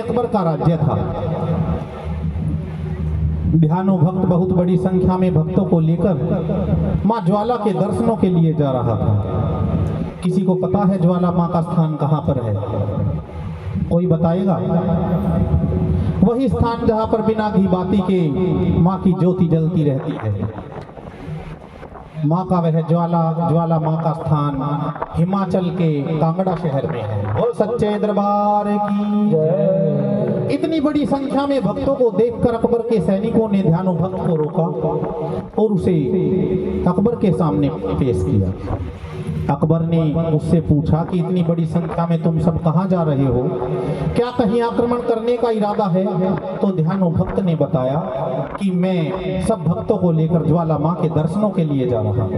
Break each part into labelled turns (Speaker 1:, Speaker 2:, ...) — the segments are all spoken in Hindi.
Speaker 1: अकबर का राज्य था। ध्यानो भक्त बहुत बड़ी संख्या में भक्तों को लेकर माँ ज्वाला के दर्शनों के लिए जा रहा था। किसी को पता है ज्वाला माँ का स्थान कहाँ पर है? कोई बताएगा? वही स्थान जहाँ पर बिना घी बाती के माँ की ज्योति जलती रहती है। माँ का वह ज्वाला माँ का स्थान हिमाचल के कांगड़ा शहर में है। बोल सच्चे दरबार की जय। इतनी बड़ी संख्या में भक्तों को देखकर अकबर के सैनिकों ने ध्यानो भक्त को रोका और उसे अकबर के सामने पेश किया। अकबर ने उससे पूछा कि इतनी बड़ी संख्या में तुम सब कहाँ जा रहे हो? क्या कहीं आक्रमण करने का इरादा है? तो ध्यानो भक्त ने बताया कि मैं सब भक्तों को लेकर ज्वाला माँ के दर्शनों के लिए जा रहा हूँ।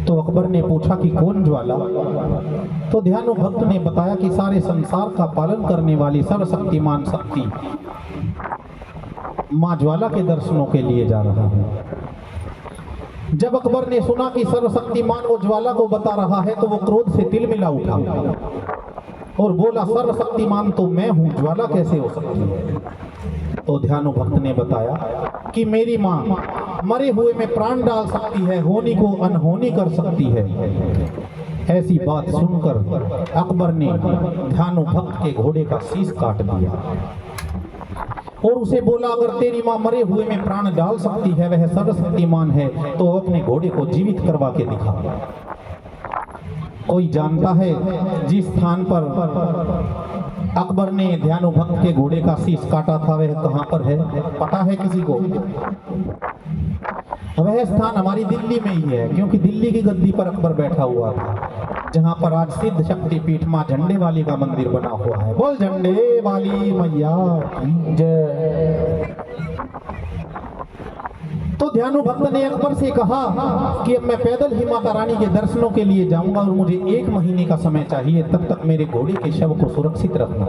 Speaker 1: तो अकबर ने पूछा कि कौन ज्वाला? तो ध्यानो भक्त ने बताया कि सारे संसार का पालन करने वाली सर्वशक्तिमान शक्ति माँ ज्वाला के दर्शनों के लिए जा रहा हूँ। जब अकबर ने सुना कि सर्वशक्तिमान वो ज्वाला को बता रहा है तो वो क्रोध से तिलमिला उठा और बोला, सर्वशक्तिमान तो मैं हूँ, ज्वाला कैसे हो सकती है? तो ध्यानो भक्त ने बताया कि मेरी माँ मरे हुए में प्राण डाल सकती है, होनी को अनहोनी कर सकती है। ऐसी बात सुनकर अकबर ने ध्यानो भक्त के घोड़े का शीश काट दिया और उसे बोला, अगर तेरी माँ मरे हुए में प्राण डाल सकती है, वह सर्वशक्तिमान है, तो अपने घोड़े को जीवित करवा के दिखा। कोई जानता है जिस स्थान पर अकबर ने ध्यानो भक्त के घोड़े का शीश काटा था वह कहाँ पर है? पता है किसी को? वह स्थान हमारी दिल्ली में ही है, क्योंकि दिल्ली की गद्दी पर अकबर बैठा हुआ था, जहाँ पर आज सिद्ध शक्ति पीठ माँ झंडे वाली का मंदिर बना हुआ है। बोल झंडे वाली मैया की जय। तो ध्यानो भक्त ने अकबर से कहा कि अब मैं पैदल ही माता रानी के दर्शनों के लिए जाऊंगा और मुझे 1 महीने का समय चाहिए, तब तक मेरे घोड़े के शव को सुरक्षित रखना।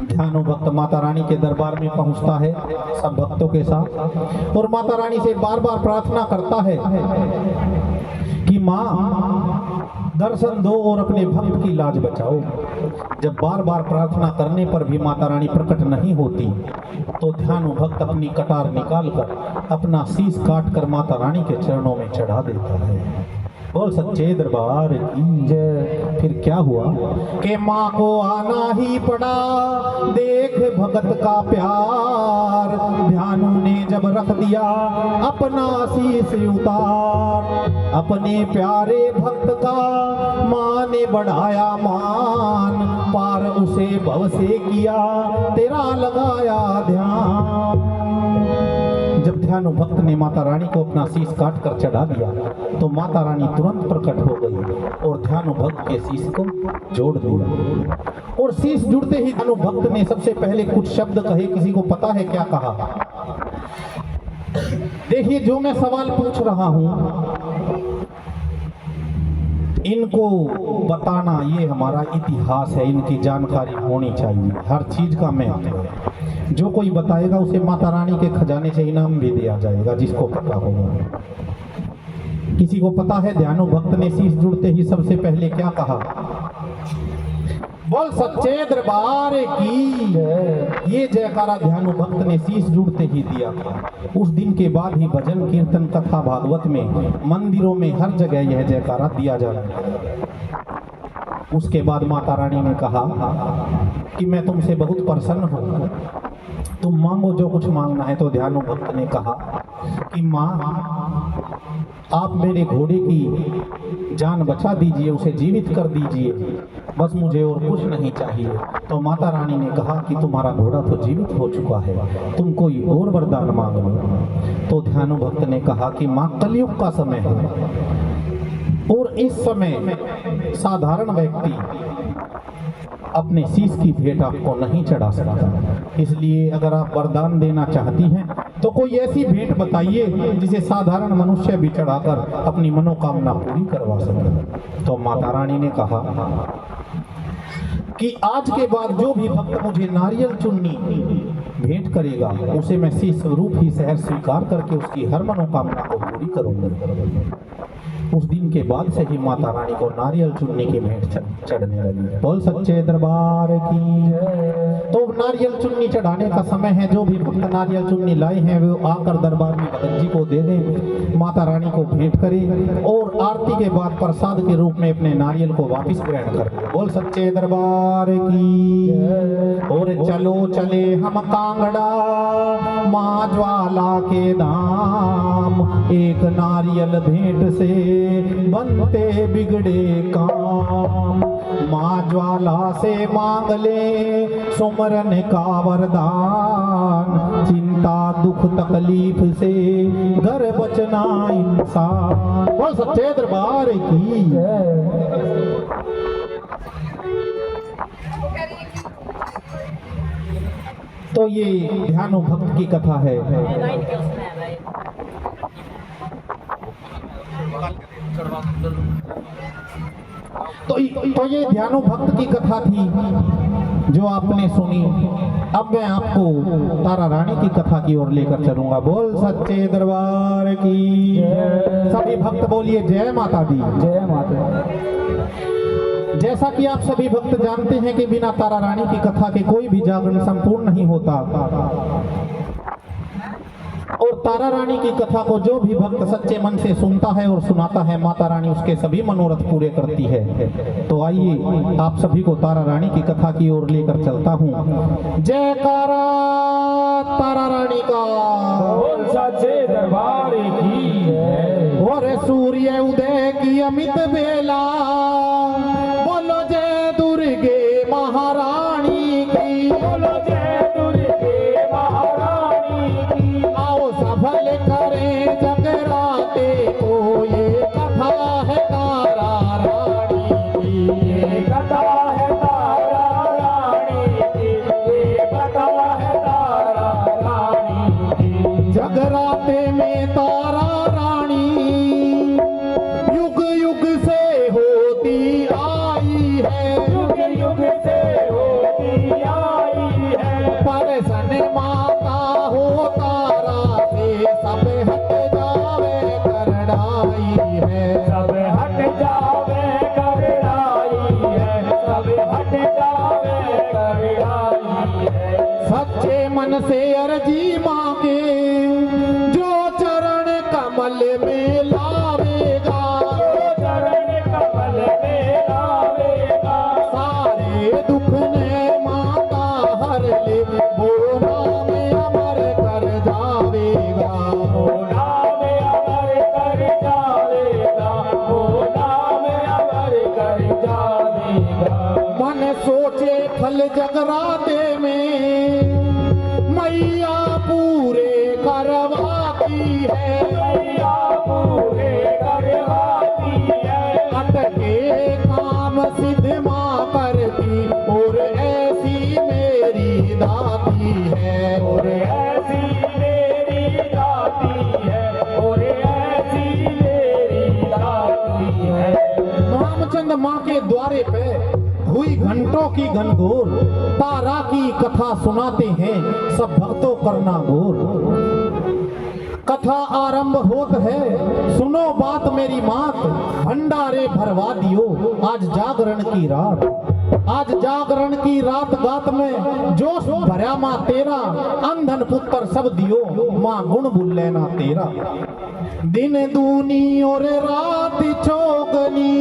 Speaker 1: ध्यानो भक्त माता रानी के दरबार में पहुंचता है सब भक्तों के साथ और माता रानी से बार बार प्रार्थना करता है कि माँ दर्शन दो और अपने भक्त की लाज बचाओ। जब बार बार प्रार्थना करने पर भी माता रानी प्रकट नहीं होती तो ध्यानो भक्त अपनी कटार निकालकर अपना शीश काट कर माता रानी के चरणों में चढ़ा देता है। बोल सच्चे दरबार की जय। फिर क्या हुआ कि माँ को आना ही पड़ा, देख भगत का प्यार। ध्यानो ने जब रख दिया अपना शीश उतार, अपने प्यारे भक्त का माँ ने बढ़ाया मान, पार उसे भव से किया तेरा लगाया ध्यान। जब ध्यानो भक्त ने माता रानी को अपना शीश काट कर चढ़ा दिया तो माता रानी तुरंत प्रकट हो गई और ध्यानो भक्त के शीश को जोड़ दिया। और शीश जुड़ते ही ध्यानो भक्त ने सबसे पहले कुछ शब्द कहे। किसी को पता है क्या कहा? देखिए, जो मैं सवाल पूछ रहा हूं इनको बताना ये हमारा इतिहास है, इनकी जानकारी होनी चाहिए। हर चीज का महत्व है। जो कोई बताएगा उसे माता रानी के खजाने से इनाम भी दिया जाएगा, जिसको पता होगा। किसी को पता है ध्यानो भक्त ने शीश जुड़ते ही सबसे पहले क्या कहा? बोल सच्चे दरबार की ये जयकारा ध्यानो भक्त ने शीश जुड़ते ही दिया था। उस दिन के बाद ही भजन कीर्तन कथा भागवत में मंदिरों में हर जगह यह जयकारा दिया जाना है। उसके बाद माता रानी ने कहा कि मैं तुमसे बहुत प्रसन्न हूँ, तुम मांगो जो कुछ मांगना है। तो ध्यानो भक्त ने कहा कि माँ आप मेरे घोड़े की जान बचा दीजिए, उसे जीवित कर दीजिए, बस मुझे और कुछ नहीं चाहिए। तो माता रानी ने कहा कि तुम्हारा घोड़ा तो जीवित हो चुका है, तुम कोई और वरदान मांग लो। तो ध्यानो भक्त ने कहा कि माँ कलयुग का समय है और इस समय साधारण व्यक्ति अपने शीश की भेंट आपको नहीं चढ़ा सकता, इसलिए अगर आप वरदान देना चाहती हैं तो कोई ऐसी भेंट बताइए जिसे साधारण मनुष्य भी चढ़ाकर अपनी मनोकामना पूरी करवा सके। तो माता रानी ने कहा कि आज के बाद जो भी भक्त मुझे नारियल चुन्नी भेंट करेगा उसे मैं शीश स्वरूप ही शहर स्वीकार करके उसकी हर मनोकामना को पूरी करूंगी। उस दिन के बाद से ही माता रानी को नारियल चुनने की भेंट चढ़ने लगी। बोल सच्चे दरबार की। तो नारियल चुन्नी चढ़ाने का समय है। जो भी भक्त नारियल चुन्नी लाए हैं वो आकर दरबार में भगत जी को दे दें, माता रानी को भेंट करें और आरती के बाद प्रसाद के रूप में अपने नारियल को वापस ग्रहण कर लें। बोल सच्चे दरबार की। और चलो चले हम कांगड़ा माँ ज्वाला के धाम, एक नारियल भेंट से बनते बिगड़े काम। माँ ज्वाला से मांग ले सुमरन का वरदान, चिंता दुख तकलीफ से घर बचना इंसान। बोल सच्चे दरबार की। तो ये ध्यानो भक्त की कथा है। तो ये ध्यानो भक्त की कथा थी जो आपने सुनी। अब मैं आपको तारा रानी की कथा की ओर लेकर चलूंगा। बोल सच्चे दरबार की। सभी भक्त बोलिए जय माता दी।
Speaker 2: जय माता।
Speaker 1: जैसा कि आप सभी भक्त जानते हैं कि बिना तारा रानी की कथा के कोई भी जागरण संपूर्ण नहीं होता। और तारा रानी की कथा को जो भी भक्त सच्चे मन से सुनता है और सुनाता है, माता रानी उसके सभी मनोरथ पूरे करती है। तो आइए आप सभी को तारा रानी की कथा की ओर लेकर चलता हूँ। जयकारा तारा रानी का।
Speaker 2: बोल सच्चे दरबार की।
Speaker 1: और सूर्य उदय की अमित बेला, बोलो जय दुर्गे महारानी की।
Speaker 2: बोलो जय दुर्गे महारानी की।
Speaker 1: आओ सफल करें जगराते को, ये कथा है तारा रानी की।
Speaker 2: ये कथा है तारा रानी की। ये कथा है तारा रानी की।
Speaker 1: जगराते में तारा रानी युग युग से होती आई है।
Speaker 2: युग युग से होती आई है।
Speaker 1: परसन माता हो तारा से सब हट जावे करड़ाई है।
Speaker 2: सब हट जावे करड़ाई है। सब हट जावे करड़ाई है।
Speaker 1: सच्चे मन से अर्जी मांगे जो चरण कमल में लावेगा,
Speaker 2: चरण कमल में लावेगा।
Speaker 1: सारे दुख ने माता हर ले, वो नाम अमर कर जावेगा।
Speaker 2: वो नाम अमर कर जावेगा। वो नाम अमर कर जावेगा।
Speaker 1: मन सोचे फल जगराते में मैया पूरे करवाती है।
Speaker 2: मैया पूरे करवाती है।
Speaker 1: अटके काम सिद्ध माँ करती, और ऐसी मेरी दाती है।
Speaker 2: और ऐसी मेरी दाती है। और ऐसी मेरी दाती है।
Speaker 1: रामचंद्र माँ के द्वारे पे हुई घंटों की घनघोर, तारा की कथा सुनाते हैं सब भक्तों करना घोर। कथा आरंभ होत है, सुनो बात मेरी मात, भंडारे भरवा दियो आज जागरण की रात। आज जागरण की रात गात में जोश भरा माँ तेरा, अंधन पुत्र सब दियो माँ गुण बुल्ले ना तेरा। दिन दूनी और रात चौगनी,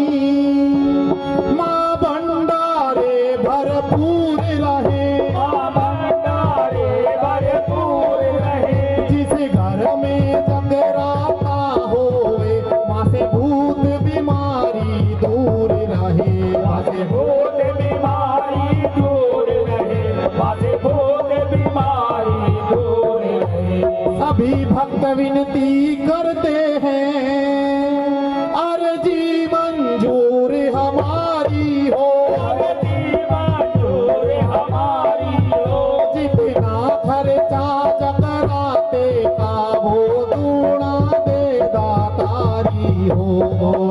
Speaker 1: माँ भंडारे भरपूर रहे।
Speaker 2: माँ भंडारे भरपूर रहे।
Speaker 1: जिस घर में जगराता होए, माँ से भूत बीमारी दूर रहे।
Speaker 2: माँ से भूत बीमारी दूर रहे। माँ से भूत बीमारी दूर रहे।
Speaker 1: सभी भक्त विनती करते हैं, अर्जी मंजूर हमारी हो।
Speaker 2: अर्जी मंजूर हमारी हो।
Speaker 1: जितना खर्चा जगराते का, वो दूना दे दातारी हो।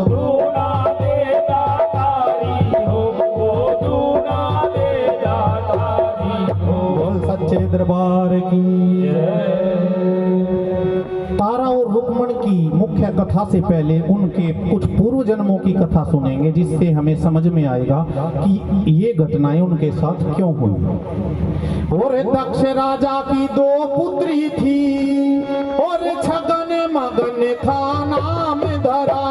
Speaker 2: दूना दे दातारी हो। वो दूना दे दातारी हो।
Speaker 1: बोल सच्चे दरबार की। तारा और रुक्मण की मुख्य कथा से पहले उनके कुछ पूर्व जन्मों की कथा सुनेंगे, जिससे हमें समझ में आएगा कि ये घटनाएं उनके साथ क्यों हुई। और दक्ष राजा की 2 पुत्री थी और छगन मगन था नाम धरा।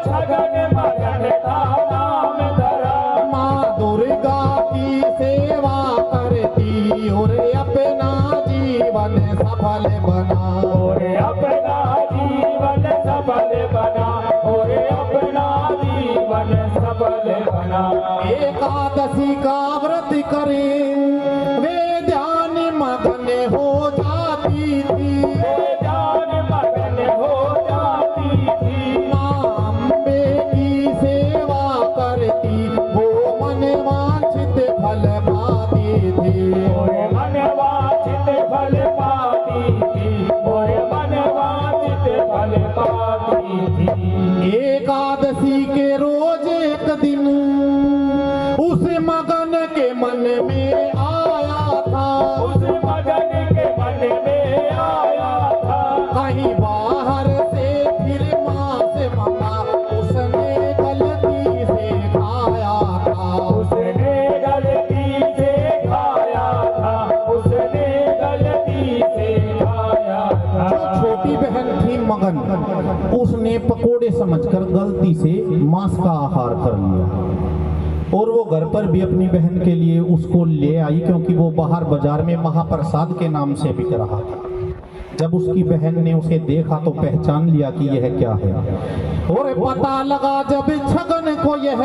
Speaker 2: छगन मगन था नाम धरा।
Speaker 1: माँ दुर्गा की सेवा करती और अपना जीवन सफल बना।
Speaker 2: और अपना जीवन सफल बना। और अपना जीवन सफल बना।
Speaker 1: एकादशी का व्रत करे वे ध्यान मगन हो जाती थी।
Speaker 2: ध्यान मगन हो जाती थी।
Speaker 1: माँ अम्बे की सेवा करती वो मन वांछित फल पाती थी।
Speaker 2: और मन वांछित फल पाती थी। और मन वांछित फल पाती थी।
Speaker 1: एकादशी के रोज एक दिन उस मगन के मन में आया था।
Speaker 2: उस मगन के मन में आया था।
Speaker 1: कहीं बाहर से फिर माँ से मंगा उसने गलती से खाया था।
Speaker 2: उसने गलती से खाया था। उसने गलती से खाया था।
Speaker 1: जो छोटी बहन थी मगन, उसने पकोड़े समझकर गलती से मांस का आहार कर लिया और वो घर पर भी अपनी बहन के लिए उसको ले आई, क्योंकि वो बाहर बाजार में महाप्रसाद के नाम से बिक रहा था। जब उसकी बहन ने उसे देखा तो पहचान लिया कि यह क्या है। और पता लगा जब छगन को यह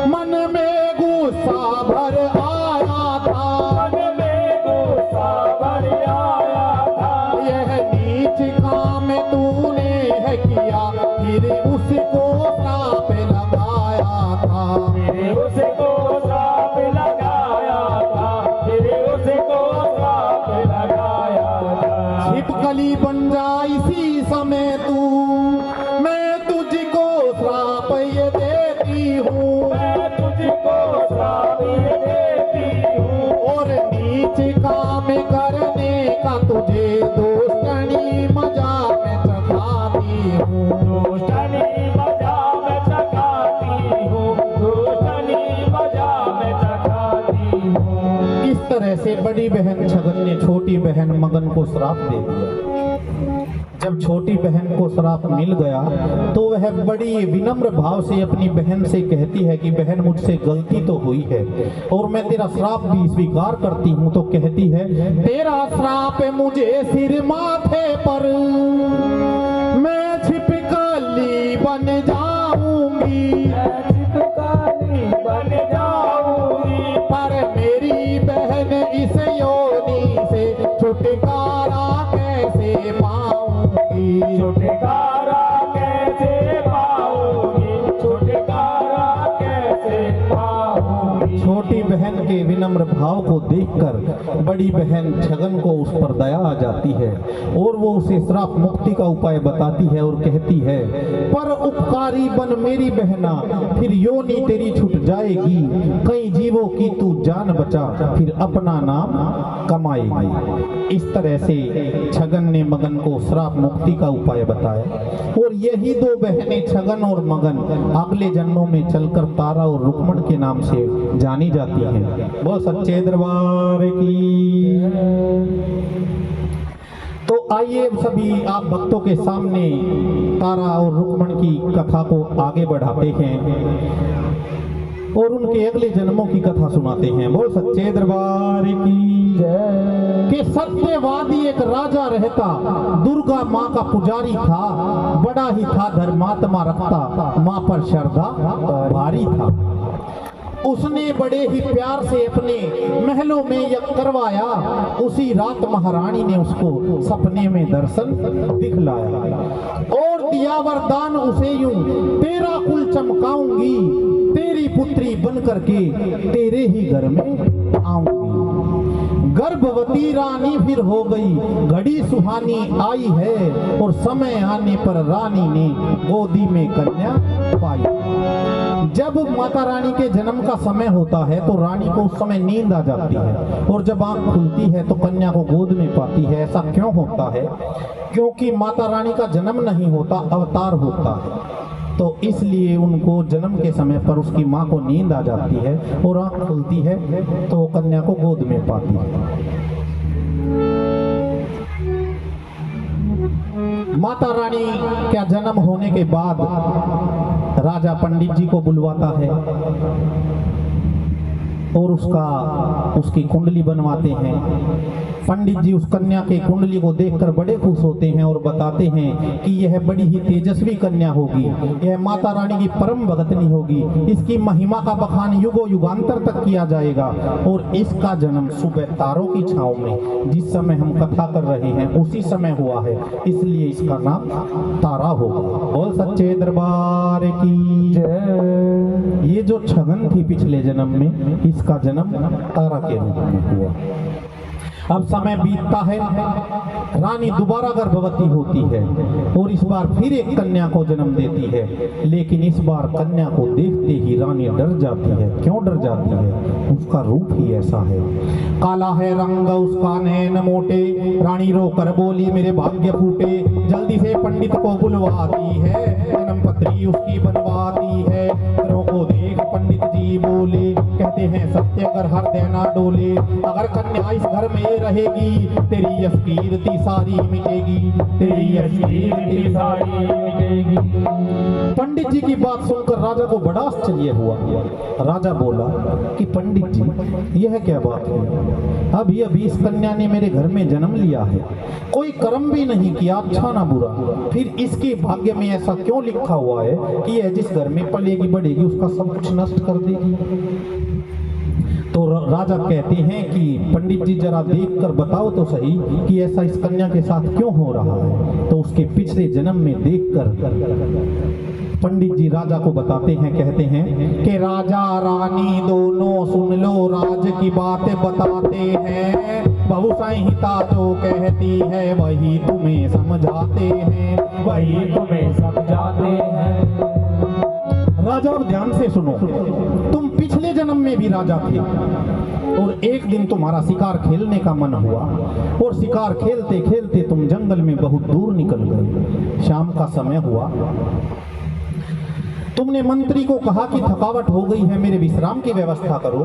Speaker 1: मन में गुस्सा भर आया था।
Speaker 2: मन में गुस्सा भर आया था।
Speaker 1: यह नीच काम तूने है किया, फिर उसको श्राप लगाया था।
Speaker 2: फिर उसको श्राप लगाया था। फिर उसको श्राप लगाया था।
Speaker 1: छिपकली बन जा इसी समय तू, मैं तुझको श्राप ये देती हूँ।
Speaker 2: मैं तुझको श्राप ये देती हूँ।
Speaker 1: और नीच काम करने का तुझे दोस्तनी मजा में चखाती हूँ।
Speaker 2: दोस्तनी मजा में चखाती हूँ। दोस्तनी मजा में चखाती हूँ।
Speaker 1: इस तरह से बड़ी बहन छगन ने छोटी बहन मगन को श्राप दे दिया। जब छोटी बहन को श्राप मिल गया तो वह बड़ी विनम्र भाव से अपनी बहन से कहती है कि बहन मुझसे गलती तो हुई है और मैं तेरा श्राप भी स्वीकार करती हूँ। तो कहती है तेरा श्राप मुझे सिर माथे पर, मैं छिपकली बन जाऊंगी।
Speaker 2: मैं छिपकली बन जाऊंगी।
Speaker 1: पर मेरी बहन इस योनि से छुटकारा कैसे पाऊंगी।
Speaker 2: छुटकारा कैसे पाऊंगी। छुटकारा कैसे पाऊंगी।
Speaker 1: छोटी बहन के विनम्र भाव को देखकर बड़ी बहन छगन को उस पर दया आ जाती है और वो उसे श्राप मुक्ति का उपाय बताती है और कहती है पर उपकारी बन मेरी बहना, फिर योनि तेरी छूट जाएगी। कई जीवों की तू जान बचा, फिर अपना नाम कमाएगी। इस तरह से छगन ने मगन को श्राप मुक्ति का उपाय बताया और यही 2 बहनें छगन और मगन अगले जन्मों में चलकर तारा और रुक्मण के नाम से जानी जाती हैं। बोल सच्चे दरबार की। तो आइए सभी आप भक्तों के सामने तारा और रुक्मण की कथा को आगे बढ़ाते हैं और उनके अगले जन्मों की कथा सुनाते हैं। बोल सच्चे दरबार की जय। कि सत्यवादी एक राजा रहता, दुर्गा माँ का पुजारी था, बड़ा ही था धर्मात्मा रखता, माँ पर श्रद्धा भारी था। उसने बड़े ही प्यार से अपने महलों में यज्ञ करवाया। उसी रात महारानी ने उसको सपने में दर्शन दिखलाया और दिया वरदान उसे यूं, तेरा कुल चमकाऊंगी, तेरी पुत्री बन करके तेरे ही घर में आऊंगी। गर्भवती रानी फिर हो गई, घड़ी सुहानी आई है, और समय आने पर रानी ने गोदी में कन्या पाई। जब माता रानी के जन्म का समय होता है तो रानी को उस समय नींद आ जाती है, और जब आंख खुलती है तो कन्या को गोद में पाती है। ऐसा क्यों होता है? क्योंकि माता रानी का जन्म नहीं होता, अवतार होता है। तो इसलिए उनको जन्म के समय पर उसकी माँ को नींद आ जाती है और आंख खुलती है तो वो कन्या को गोद में पाती है। माता रानी का जन्म होने के बाद राजा पंडित जी को बुलवाता है और उसकी कुंडली बनवाते हैं। पंडित जी उस कन्या के कुंडली को देखकर बड़े खुश होते हैं और बताते हैं कि यह बड़ी ही तेजस्वी कन्या होगी, यह माता रानी की परम भगतनी होगी, इसकी महिमा का बखान युगों युगांतर तक किया जाएगा, और इसका जन्म सुबह तारों की छांव में जिस समय हम कथा कर रहे हैं उसी समय हुआ है, इसलिए इसका नाम तारा होगा। बोल सच्चे दरबार की जय। ये जो छगन थी पिछले जन्म में, इसका जन्म तारा के रूप में हुआ। अब समय बीतता है, रानी दोबारा गर्भवती होती है और इस बार फिर एक कन्या को जन्म देती है, लेकिन इस बार कन्या को देखते ही रानी डर जाती है। क्यों डर जाती है? उसका रूप ही ऐसा है, काला है रंग उसका, नैन मोटे। रानी रोकर बोली मेरे भाग्य फूटे, जल्दी से पंडित को बुलवाती है, जन्म पत्री उसकी बनवाती है। घरों को देख पंडित जी बोले, कहते हैं सत्य कर हृदय ना डोले, अगर कन्या इस घर में रहेगी तेरी यश कीर्ति सारी मिटेगी, तेरी यश कीर्ति सारी मिटेगी। पंडित जी की बात सुनकर राजा को बड़ा आश्चर्य हुआ। राजा बोला कि पंडित जी यह क्या बात है? अभी अभी इस कन्या ने मेरे घर में जन्म लिया है, कोई कर्म भी नहीं किया, अच्छा ना बुरा, फिर इसके भाग्य में ऐसा क्यों लिखा हुआ है कि यह जिस घर में पलेगी बढ़ेगी उसका सब कुछ नष्ट कर देगी? तो राजा कहते हैं कि पंडित जी जरा देखकर बताओ तो सही कि ऐसा इस कन्या के साथ क्यों हो रहा है। तो उसके पिछले जन्म में देखकर पंडित जी राजा को बताते हैं, कहते हैं कि राजा रानी दोनों सुन लो, राज की बातें बताते हैं, बहु संहिता जो कहती है वही तुम्हें समझाते हैं,
Speaker 2: वही तुम्हें समझाते हैं।
Speaker 1: राजा अब ध्यान से सुनो, तुम पिछले जन्म में भी राजा थे और एक दिन तुम्हारा शिकार खेलने का मन हुआ और शिकार खेलते खेलते तुम जंगल में बहुत दूर निकल गए। शाम का समय हुआ, तुमने मंत्री को कहा कि थकावट हो गई है, मेरे विश्राम की व्यवस्था करो।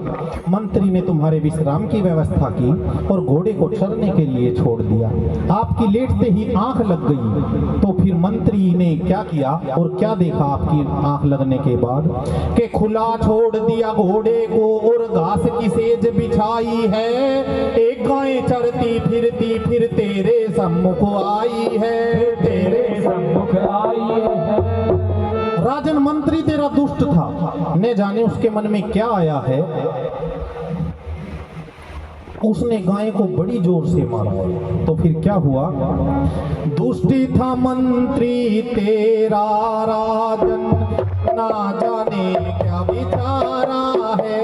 Speaker 1: मंत्री ने तुम्हारे विश्राम की व्यवस्था की और घोड़े को चरने के लिए छोड़ दिया। आपकी लेटते ही आंख लग गई, तो फिर मंत्री ने क्या किया और क्या देखा आपकी आंख लगने के बाद? कि खुला छोड़ दिया घोड़े को और घास की सेज बिछाई है, एक गाय चरती फिरती फिर तेरे सम्मुख आई है, तेरे सम्मुख आई है। राजन मंत्री तेरा दुष्ट था, न जाने उसके मन में क्या आया है, उसने गाय को बड़ी जोर से मारा। तो फिर क्या हुआ? दुष्टी था मंत्री तेरा राजन, ना जाने क्या विचारा है,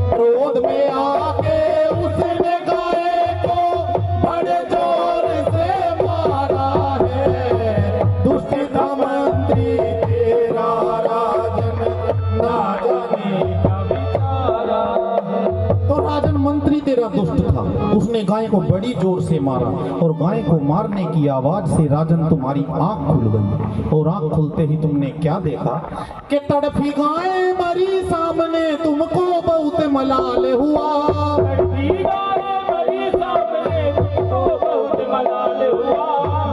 Speaker 1: क्रोध में आके उसने गाय को बड़े जोर से मारा है। दुष्टी था मंत्री तेरा राजन, ना जाने क्या विचारा है। तो राजन मंत्री तेरा दुष्ट था, उसने गाय को बड़ी जोर से मारा और गाय को मारने की आवाज से राजन तुम्हारी आंख खुल गई और आंख खुलते ही तुमने क्या देखा? कि तड़फी गाय मरी सामने, तुमको बहुत मलाल हुआ,
Speaker 2: तड़फी गाय मरी सामने, तुमको बहुत मलाल हुआ।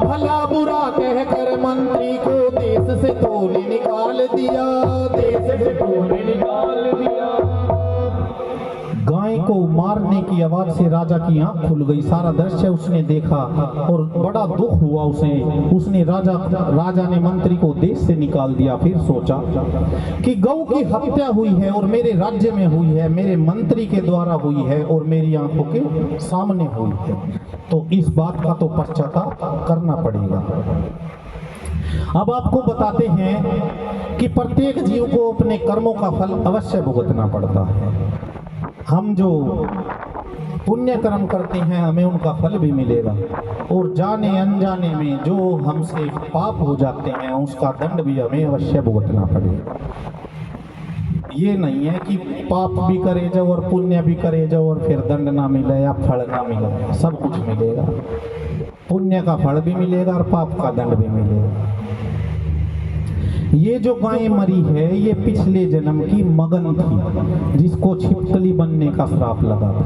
Speaker 1: भला बुरा कहकर मंत्री को देश से तोड़ निकाल दिया, देश से तोड़ निकाल दिया। गाय को मारने की आवाज से राजा की आंख खुल गई, सारा दृश्य उसने देखा और बड़ा दुख हुआ उसने राजा ने मंत्री को देश से निकाल दिया। फिर सोचा कि गौ की हत्या हुई है और मेरे राज्य में हुई है, मेरे मंत्री के द्वारा हुई है और मेरी आंखों के सामने हुई है, तो इस बात का तो पश्चाताप करना पड़ेगा। अब आपको बताते हैं कि प्रत्येक जीव को अपने कर्मों का फल अवश्य भुगतना पड़ता है। हम जो पुण्य कर्म करते हैं हमें उनका फल भी मिलेगा, और जाने अनजाने में जो हमसे पाप हो जाते हैं उसका दंड भी हमें अवश्य भुगतना पड़ेगा। ये नहीं है कि पाप भी करे जाओ और पुण्य भी करे जाओ और फिर दंड ना मिले या फल ना मिले, सब कुछ मिलेगा। पुण्य का फल भी मिलेगा और पाप का दंड भी मिलेगा। ये जो गाय मरी है ये पिछले जन्म की मगन थी जिसको छिपकली बनने का श्राप लगा था,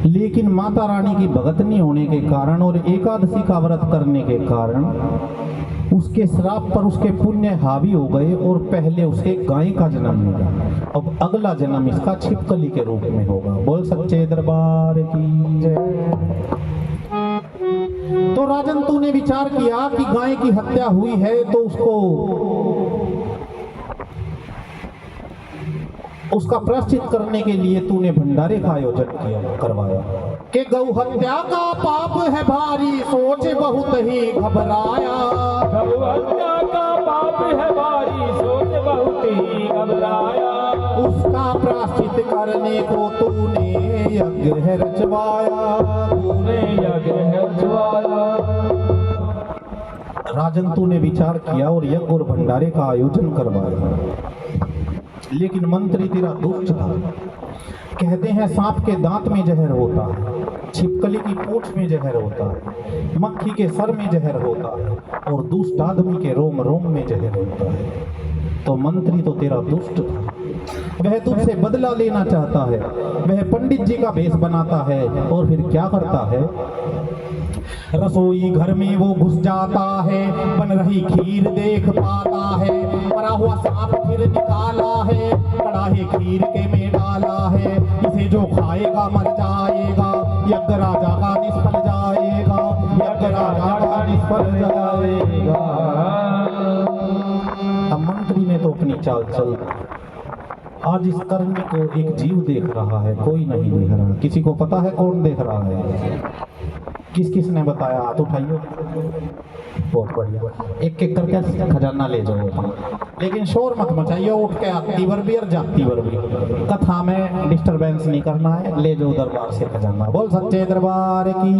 Speaker 1: लेकिन माता रानी की भगतनी होने के कारण और एकादशी का व्रत करने के कारण उसके श्राप पर उसके पुण्य हावी हो गए और पहले उसे गाय का जन्म मिला। अब अगला जन्म इसका छिपकली के रूप में होगा। बोल सच्चे दरबार की जय। तो राजन तूने विचार किया कि गाय की हत्या हुई है तो उसका प्रायश्चित करने के लिए तूने भंडारे का आयोजन करवाया कि गौ हत्या का पाप है भारी, सोच बहुत ही घबराया।
Speaker 2: गौ हत्या का पाप है भारी, सोच बहुत ही घबराया।
Speaker 1: उसका प्रायश्चित करने को तूने यज्ञ रचवाया,
Speaker 2: तूने यज्ञ रचवाया।
Speaker 1: राजन तूने विचार किया और यज्ञ और भंडारे का आयोजन करवाया, लेकिन मंत्री तेरा दुष्ट था। कहते हैं सांप के दांत में जहर होता है, छिपकली की पूंछ में जहर होता है, मक्खी के सर में जहर होता है और दुष्ट आदमी के रोम रोम में जहर होता है। तो मंत्री तो तेरा दुष्ट था, वह तुझसे बदला लेना चाहता है। वह पंडित जी का भेष बनाता है और फिर क्या करता है, रसोई घर में वो घुस जाता है, बन रही खीर देख पाता है, मरा हुआ सांप फिर निकाला है, कड़ाहे खीर के में डाला है, इसे जो खाएगा मर जाएगा, यज्ञ राजा का निष्फल जाएगा, यज्ञ राजा का निष्फल जाएगा। अब मंत्री ने तो अपनी चाल चल, आज इस कर्म को एक जीव देख रहा है, कोई नहीं देख रहा। किसी को पता है कौन देख रहा है? किस किस ने बताया? हाथ उठाइए। बहुत बढ़िया, एक एक करके खजाना ले जाओ, लेकिन शोर मत मचाइए, उठ के आती वर भी और जाती वर भी। कथा में डिस्टरबेंस नहीं करना है, ले जाओ दरबार से खजाना। बोल सच्चे दरबार की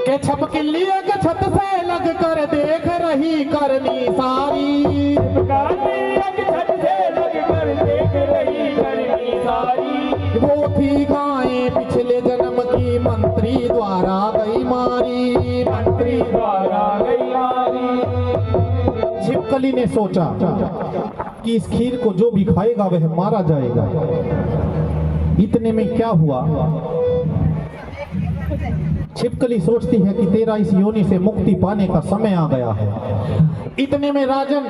Speaker 1: के छपकिल्ली के छत से लग कर देख रही करनी सारी,
Speaker 2: छत से लग कर देख रही करनी सारी।
Speaker 1: वो थी गायें पिछले जन्म की मंत्री द्वारा गई मारी,
Speaker 2: मंत्री द्वारा गई मारी।
Speaker 1: छिपकली ने सोचा कि इस खीर को जो भी खाएगा वह मारा जाएगा। इतने में क्या हुआ, छिपकली सोचती है कि तेरा इस योनि से मुक्ति पाने का समय आ गया है। इतने में राजन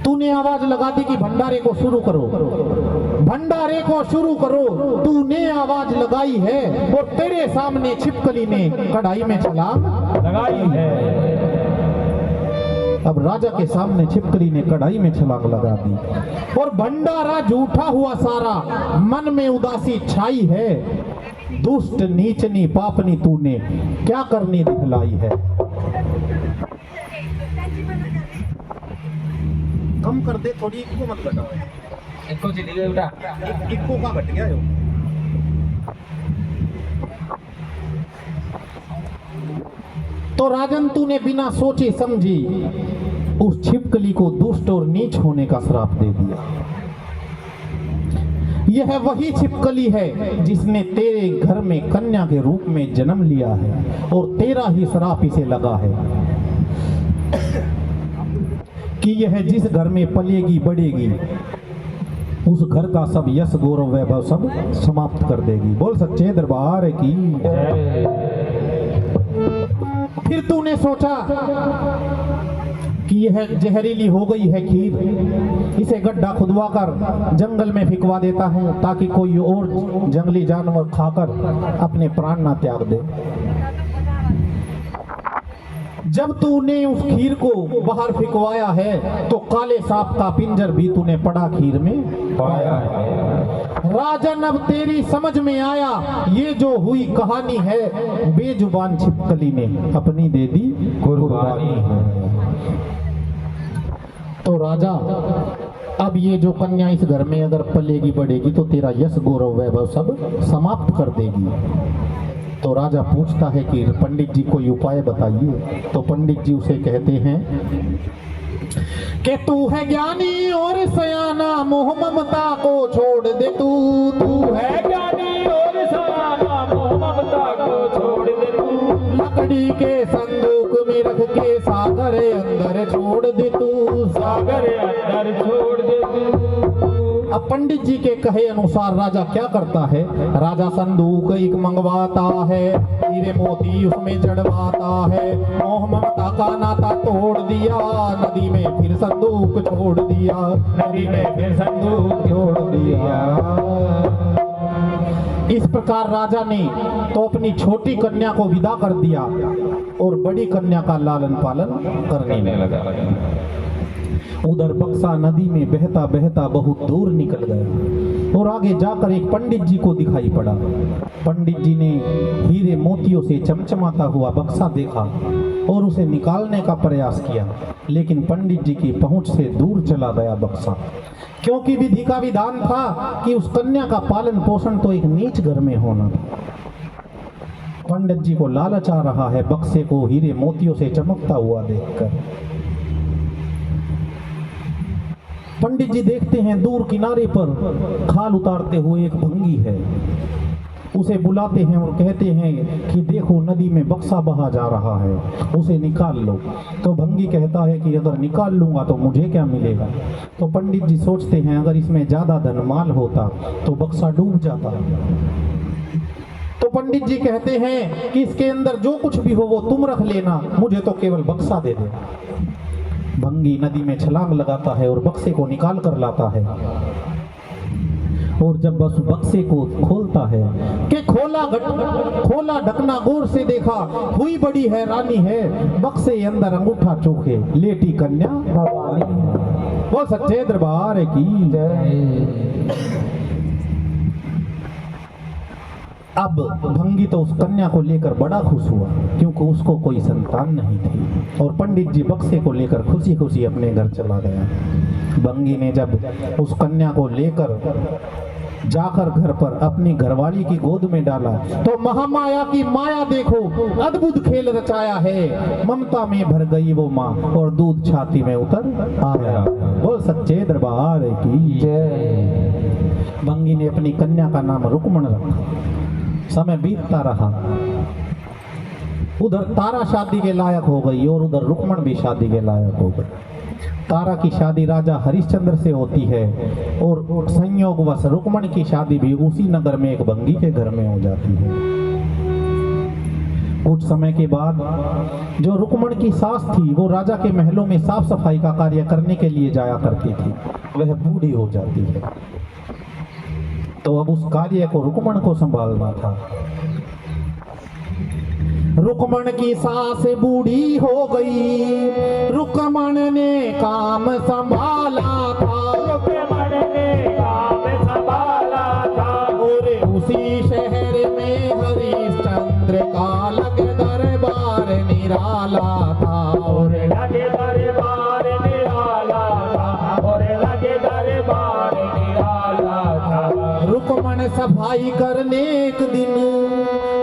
Speaker 1: तूने आवाज लगा दी कि भंडारे को शुरू करो, भंडारे को शुरू करो। तूने आवाज लगाई है और तेरे सामने छिपकली ने कढ़ाई में छलांग
Speaker 2: लगाई है।
Speaker 1: अब राजा के सामने छिपकली ने कढ़ाई में छलांग लगा दी और भंडारा जूठा हुआ सारा। मन में उदासी छाई है, दुष्ट नीचनी पापनी तूने क्या करनी दिखलाई है। कम कर दे थोड़ी, इको मत घटाओ।
Speaker 2: इको चली गई बेटा,
Speaker 1: इको का घट गया यो। तो राजन तूने बिना सोचे समझी उस छिपकली को दुष्ट और नीच होने का श्राप दे दिया। यह वही छिपकली है जिसने तेरे घर में कन्या के रूप में जन्म लिया है और तेरा ही श्राप इसे लगा है कि यह जिस घर में पलेगी बढ़ेगी उस घर का सब यश गौरव वैभव सब समाप्त कर देगी। बोल सच्चे दरबार की। फिर तूने सोचा कि यह जहरीली हो गई है खीर, इसे गड्ढा खुदवा कर जंगल में फिकवा देता हूं ताकि कोई और जंगली जानवर खाकर अपने प्राण ना त्याग दे। जब तूने उस खीर को बाहर फिकवाया है तो काले सांप का पिंजर भी तूने पड़ा खीर में
Speaker 2: पाया है।
Speaker 1: राजन अब तेरी समझ में आया ये जो हुई कहानी है बेजुबान छिपकली ने अपनी दे दी कुर्बानी है। तो राजा अब ये जो कन्या इस घर में अगर पलेगी बढ़ेगी तो तेरा यश गौरव वैभव सब समाप्त कर देगी। तो राजा पूछता है कि पंडित जी कोई उपाय बताइए। तो पंडित जी उसे कहते हैं कि तू है ज्ञानी और सयाना, मोह ममता को छोड़ दे तू
Speaker 2: है ज्ञानी और सयाना, मोह ममता को छोड़ दे तू।
Speaker 1: लकड़ी के संदूक में रख के सागर अंदर छोड़ दे तू,
Speaker 2: सागर अंदर छोड़ दे तू।
Speaker 1: अब पंडित जी के कहे अनुसार राजा क्या करता है, राजा संदूक एक मंगवाता है, हीरे मोती उसमें जड़वाता है, मोह ममता का नाता तोड़ दिया, नदी में फिर संदूक छोड़ दिया,
Speaker 2: नदी में फिर संदूक
Speaker 1: छोड़ दिया। इस प्रकार राजा ने तो अपनी छोटी कन्या को विदा कर दिया और बड़ी कन्या का लालन पालन करने लगा। उधर बक्सा नदी में बहता बहता बहुत दूर निकल गया और आगे जाकर एक पंडित जी को दिखाई पड़ा। पंडित जी ने हीरे मोतियों से चमचमाता हुआ बक्सा देखा और उसे निकालने का प्रयास किया, लेकिन पंडित जी की पहुंच से दूर चला गया बक्सा, क्योंकि विधि का विधान था कि उस कन्या का पालन पोषण तो एक नीच घर में होना था। पंडित जी को लालच आ रहा है बक्से को हीरे मोतियों से चमकता हुआ देखकर। पंडित जी देखते हैं दूर किनारे पर खाल उतारते हुए एक भंगी है। उसे बुलाते हैं और कहते हैं कि देखो नदी में बक्सा बहा जा रहा है, उसे निकाल लो। तो भंगी कहता है कि अगर निकाल लूंगा तो मुझे क्या मिलेगा। तो पंडित जी सोचते हैं अगर इसमें ज्यादा धन माल होता तो बक्सा डूब जाता। तो पंडित जी कहते हैं कि इसके अंदर जो कुछ भी हो वो तुम रख लेना, मुझे तो केवल बक्सा दे देना। भंगी नदी में छलांग लगाता है और बक्से को निकाल कर लाता है और जब बस बक्से को खोलता है कि खोला ढकना गौर से देखा, हुई बड़ी हैरानी है, बक्से अंदर अंगूठा चोखे लेटी कन्या भवानी। वो सच्चे दरबार की जय। अब भंगी तो उस कन्या को लेकर बड़ा खुश हुआ क्योंकि उसको कोई संतान नहीं थी और पंडित जी बक्से को लेकर खुशी खुशी अपने घर चला गया। भंगी ने जब उस कन्या को लेकर जाकर घर पर अपनी घरवाली की गोद में डाला तो महामाया की माया देखो, अद्भुत खेल रचाया है। ममता में भर गई वो माँ और दूध छाती में उतर आया। बोल सच्चे दरबार की जय। भंगी ने अपनी कन्या का नाम रुक्मण रखा। समय बीतता रहा, उधर तारा शादी के लायक हो गई और उधर रुक्मण भी शादी के लायक हो गई। तारा की शादी राजा हरिश्चंद्र से होती है और संयोगवश रुक्मण की शादी भी उसी नगर में एक भंगी के घर में हो जाती है। कुछ समय के बाद जो रुक्मण की सास थी वो राजा के महलों में साफ सफाई का कार्य करने के लिए जाया करती थी, वह बूढ़ी हो जाती है। तो अब उस कार्य को रुक्मण को संभालना था। रुक्मण की सास बूढ़ी हो गई, रुक्मण ने काम संभाला था,
Speaker 2: रुक्मण ने काम संभाला था।
Speaker 1: और उसी शहर में हरिश्चंद्र का लग दरबार निराला था,
Speaker 2: और लगे दरबार निराला था, और लगे दरबार निराला था।
Speaker 1: रुक्मण सफाई करने एक दिन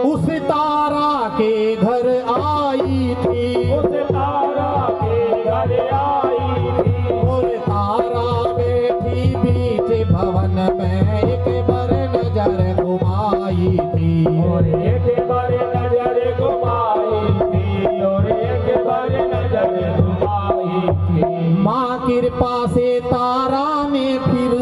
Speaker 1: उस तारा के घर आई थी,
Speaker 2: उस तारा के घर आई थी,
Speaker 1: और तारा बैठी बीच भवन में एक बार नजर घुमाई थी,
Speaker 2: और एक बार नजर घुमाई थी, और एक बार नजर घुमाई थी।
Speaker 1: माँ कृपा से तारा ने फिर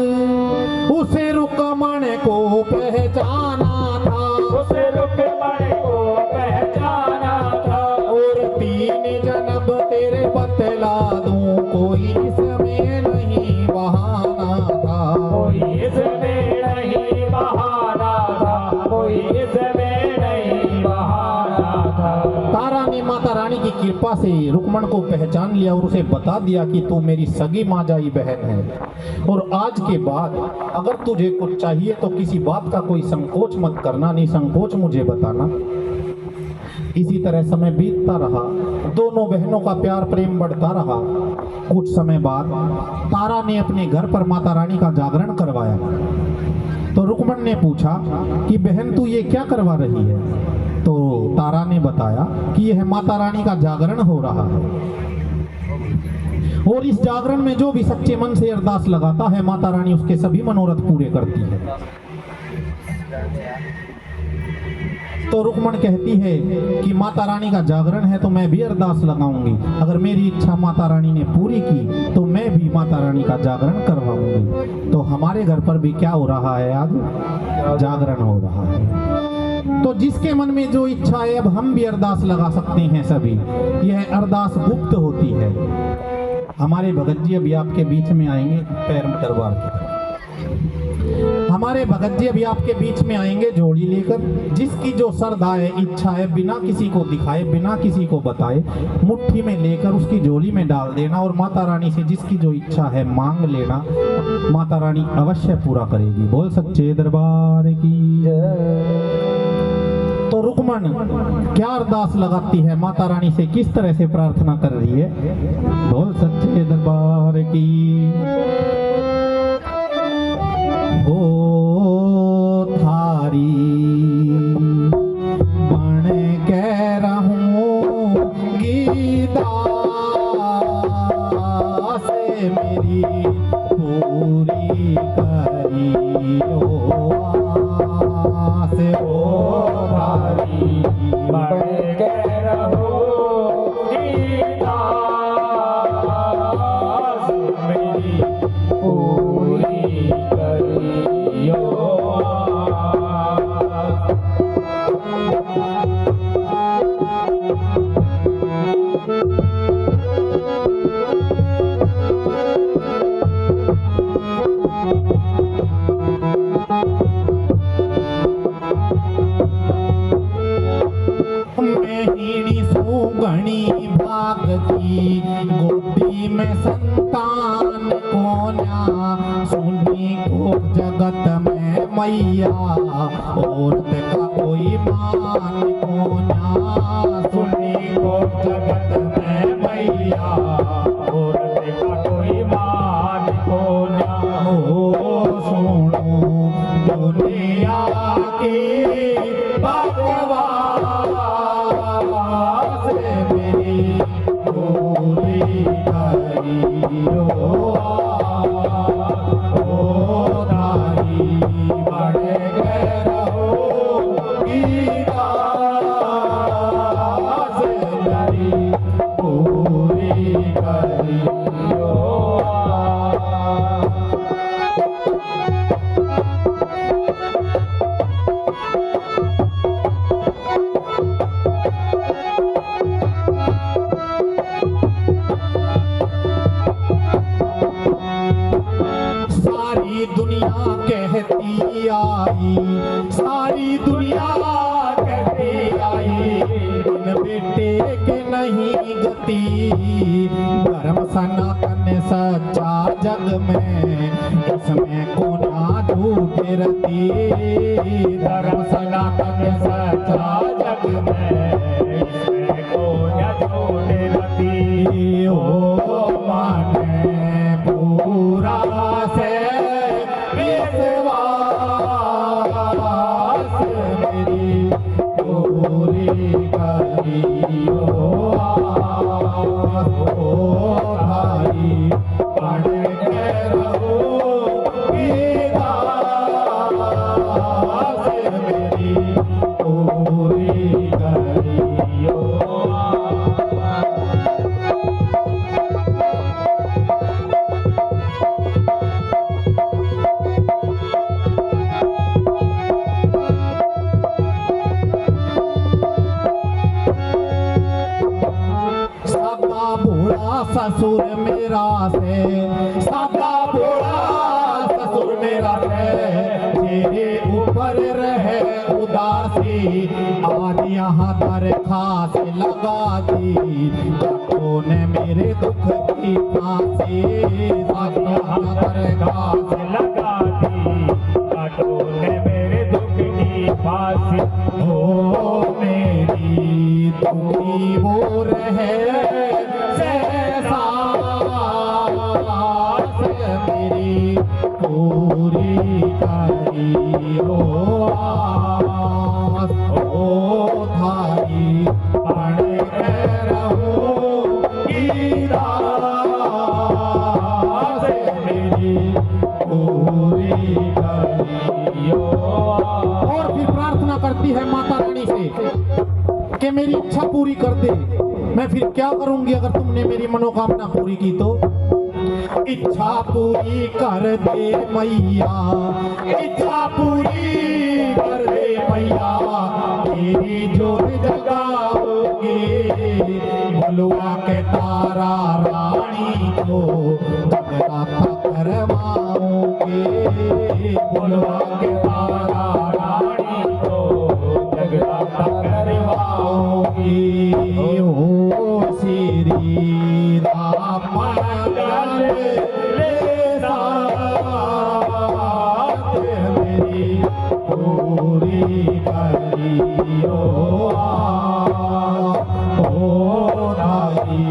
Speaker 1: उस रुक्मण को पहचाना था,
Speaker 2: उस रुक्मण को पहचाना था।
Speaker 1: और 3 जन्म तेरे बतला दूं कोई इसमें नहीं बहाना था,
Speaker 2: कोई इसमें नहीं बहाना था, कोई इसमें नहीं बहाना था।
Speaker 1: तारा ने माता रानी की कृपा से रुक्मण को पहचान लिया और उसे बता दिया कि तू मेरी सगी माजाई बहन है और आज के बाद अगर तुझे कुछ चाहिए तो किसी बात का कोई संकोच मत करना, नहीं संकोच मुझे बताना। इसी तरह समय बीतता रहा, दोनों बहनों का प्यार प्रेम बढ़ता रहा। कुछ समय बाद तारा ने अपने घर पर माता रानी का जागरण करवाया। तो रुक्मण ने पूछा कि बहन तू ये क्या करवा रही है? तो तारा ने बताया कि यह माता रानी का जागरण हो रहा है और इस जागरण में जो भी सच्चे मन से अरदास लगाता है माता रानी उसके सभी मनोरथ पूरे करती है। तो रुक्मण कहती है कि माता रानी का जागरण है तो मैं भी अरदास लगाऊंगी, अगर मेरी इच्छा माता रानी ने पूरी की तो मैं भी माता रानी का जागरण करवाऊंगी। तो हमारे घर पर भी क्या हो रहा है, आज जागरण हो रहा है। तो जिसके मन में जो इच्छा है अब हम भी अरदास लगा सकते हैं सभी। यह अरदास गुप्त होती है। हमारे भगत जी अभी आपके बीच में आएंगे, पैर दरबार के हमारे भगत जी अभी आपके बीच में आएंगे झोली लेकर। जिसकी जो श्रद्धा है, इच्छा है, बिना किसी को दिखाए बिना किसी को बताए मुट्ठी में लेकर उसकी झोली में डाल देना और माता रानी से जिसकी जो इच्छा है मांग लेना, माता रानी अवश्य पूरा करेगी। बोल सच्चे दरबार की जय। तो रुक्मण क्या अरदास लगाती है, माता रानी से किस तरह से प्रार्थना कर रही है? बोल सच्चे दरबार की। हो थारी बन के रहूं गीदास मेरी पूरी करियो आस। हो थारी
Speaker 2: बन के रहो गीदास मेरी पूरी करियो
Speaker 1: मेहिणी सुगणी भाग की गोदी में संतान कोन्या सुनी को जगत में मैया औरत का कोई मान कोन्या। सुनी को जगत में मैया
Speaker 2: औरत का कोई मान कोन्या।
Speaker 1: हो सुनो दुनिया की बकवास मेरी पूरी करियो आस। हो थारी बन के रहो गीदास मेरी पूरी करियो आस। सारी दुनिया कहती आई, सारी दुनिया कहती आई, बिन बेटे के नहीं गति। धर्म सनातन सच्चा जग में इसमें को ना झूठे रती। धर्म सनातन सच्चा जग में
Speaker 2: इसमें को न छोड़े रती।
Speaker 1: ओ माने पूरा से विश्वास मेरी पूरी करियो आस। हो थारी बन के रहो गीदास मेरी पूरी करियो आस। सादा भोला ससुर मेरा से, सादा भोला ससुर मेरा से, तेरे ऊपर रहे उदासी। आज यहाँ दरखास्त लगा दी, काटों ने मेरे दुख की फांसी। आज यहाँ दरखास्त
Speaker 2: लगा दी, काटों ने मेरे दुख की फांसी।
Speaker 1: हो मेरी दुखी वो रहे सहसा करियो आस, ओ थारी बन के रहूंगी दास, मेरी पूरी करियो आस। और फिर प्रार्थना करती है माता रानी से कि मेरी इच्छा पूरी कर दे। मैं फिर क्या करूंगी अगर तुमने मेरी मनोकामना पूरी की तो? इच्छा पूरी कर दे मैया, इच्छा पूरी कर दे मैया, मेरी जोत जगाओगे, बलुआ के तारा रानी को जगराता करवाओगे, बलुआ के तारा रानी को जगराता करवाओगे। ओ श्री राम मेरी पूरी करियो ओ दाई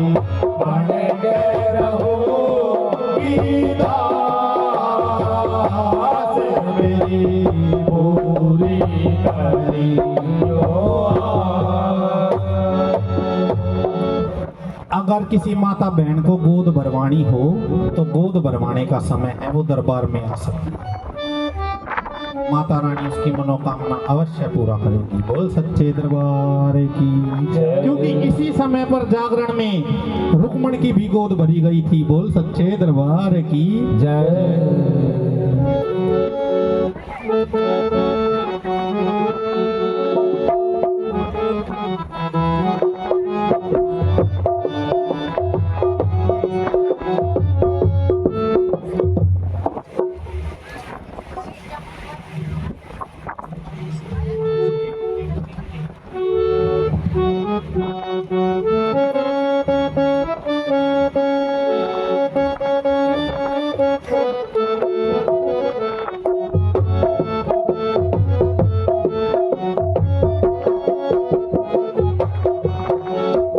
Speaker 1: बन के रहूंगी दास, मेरी पूरी करियो। अगर किसी माता बहन को गोद भरवानी हो तो गोद भरवाने का समय है, वो दरबार में आ सकती है। माता रानी उसकी मनोकामना अवश्य पूरा करेगी। बोल सच्चे दरबार की जय। क्योंकि इसी समय पर जागरण में रुक्मण की भी गोद भरी गई थी। बोल सच्चे दरबार की जय।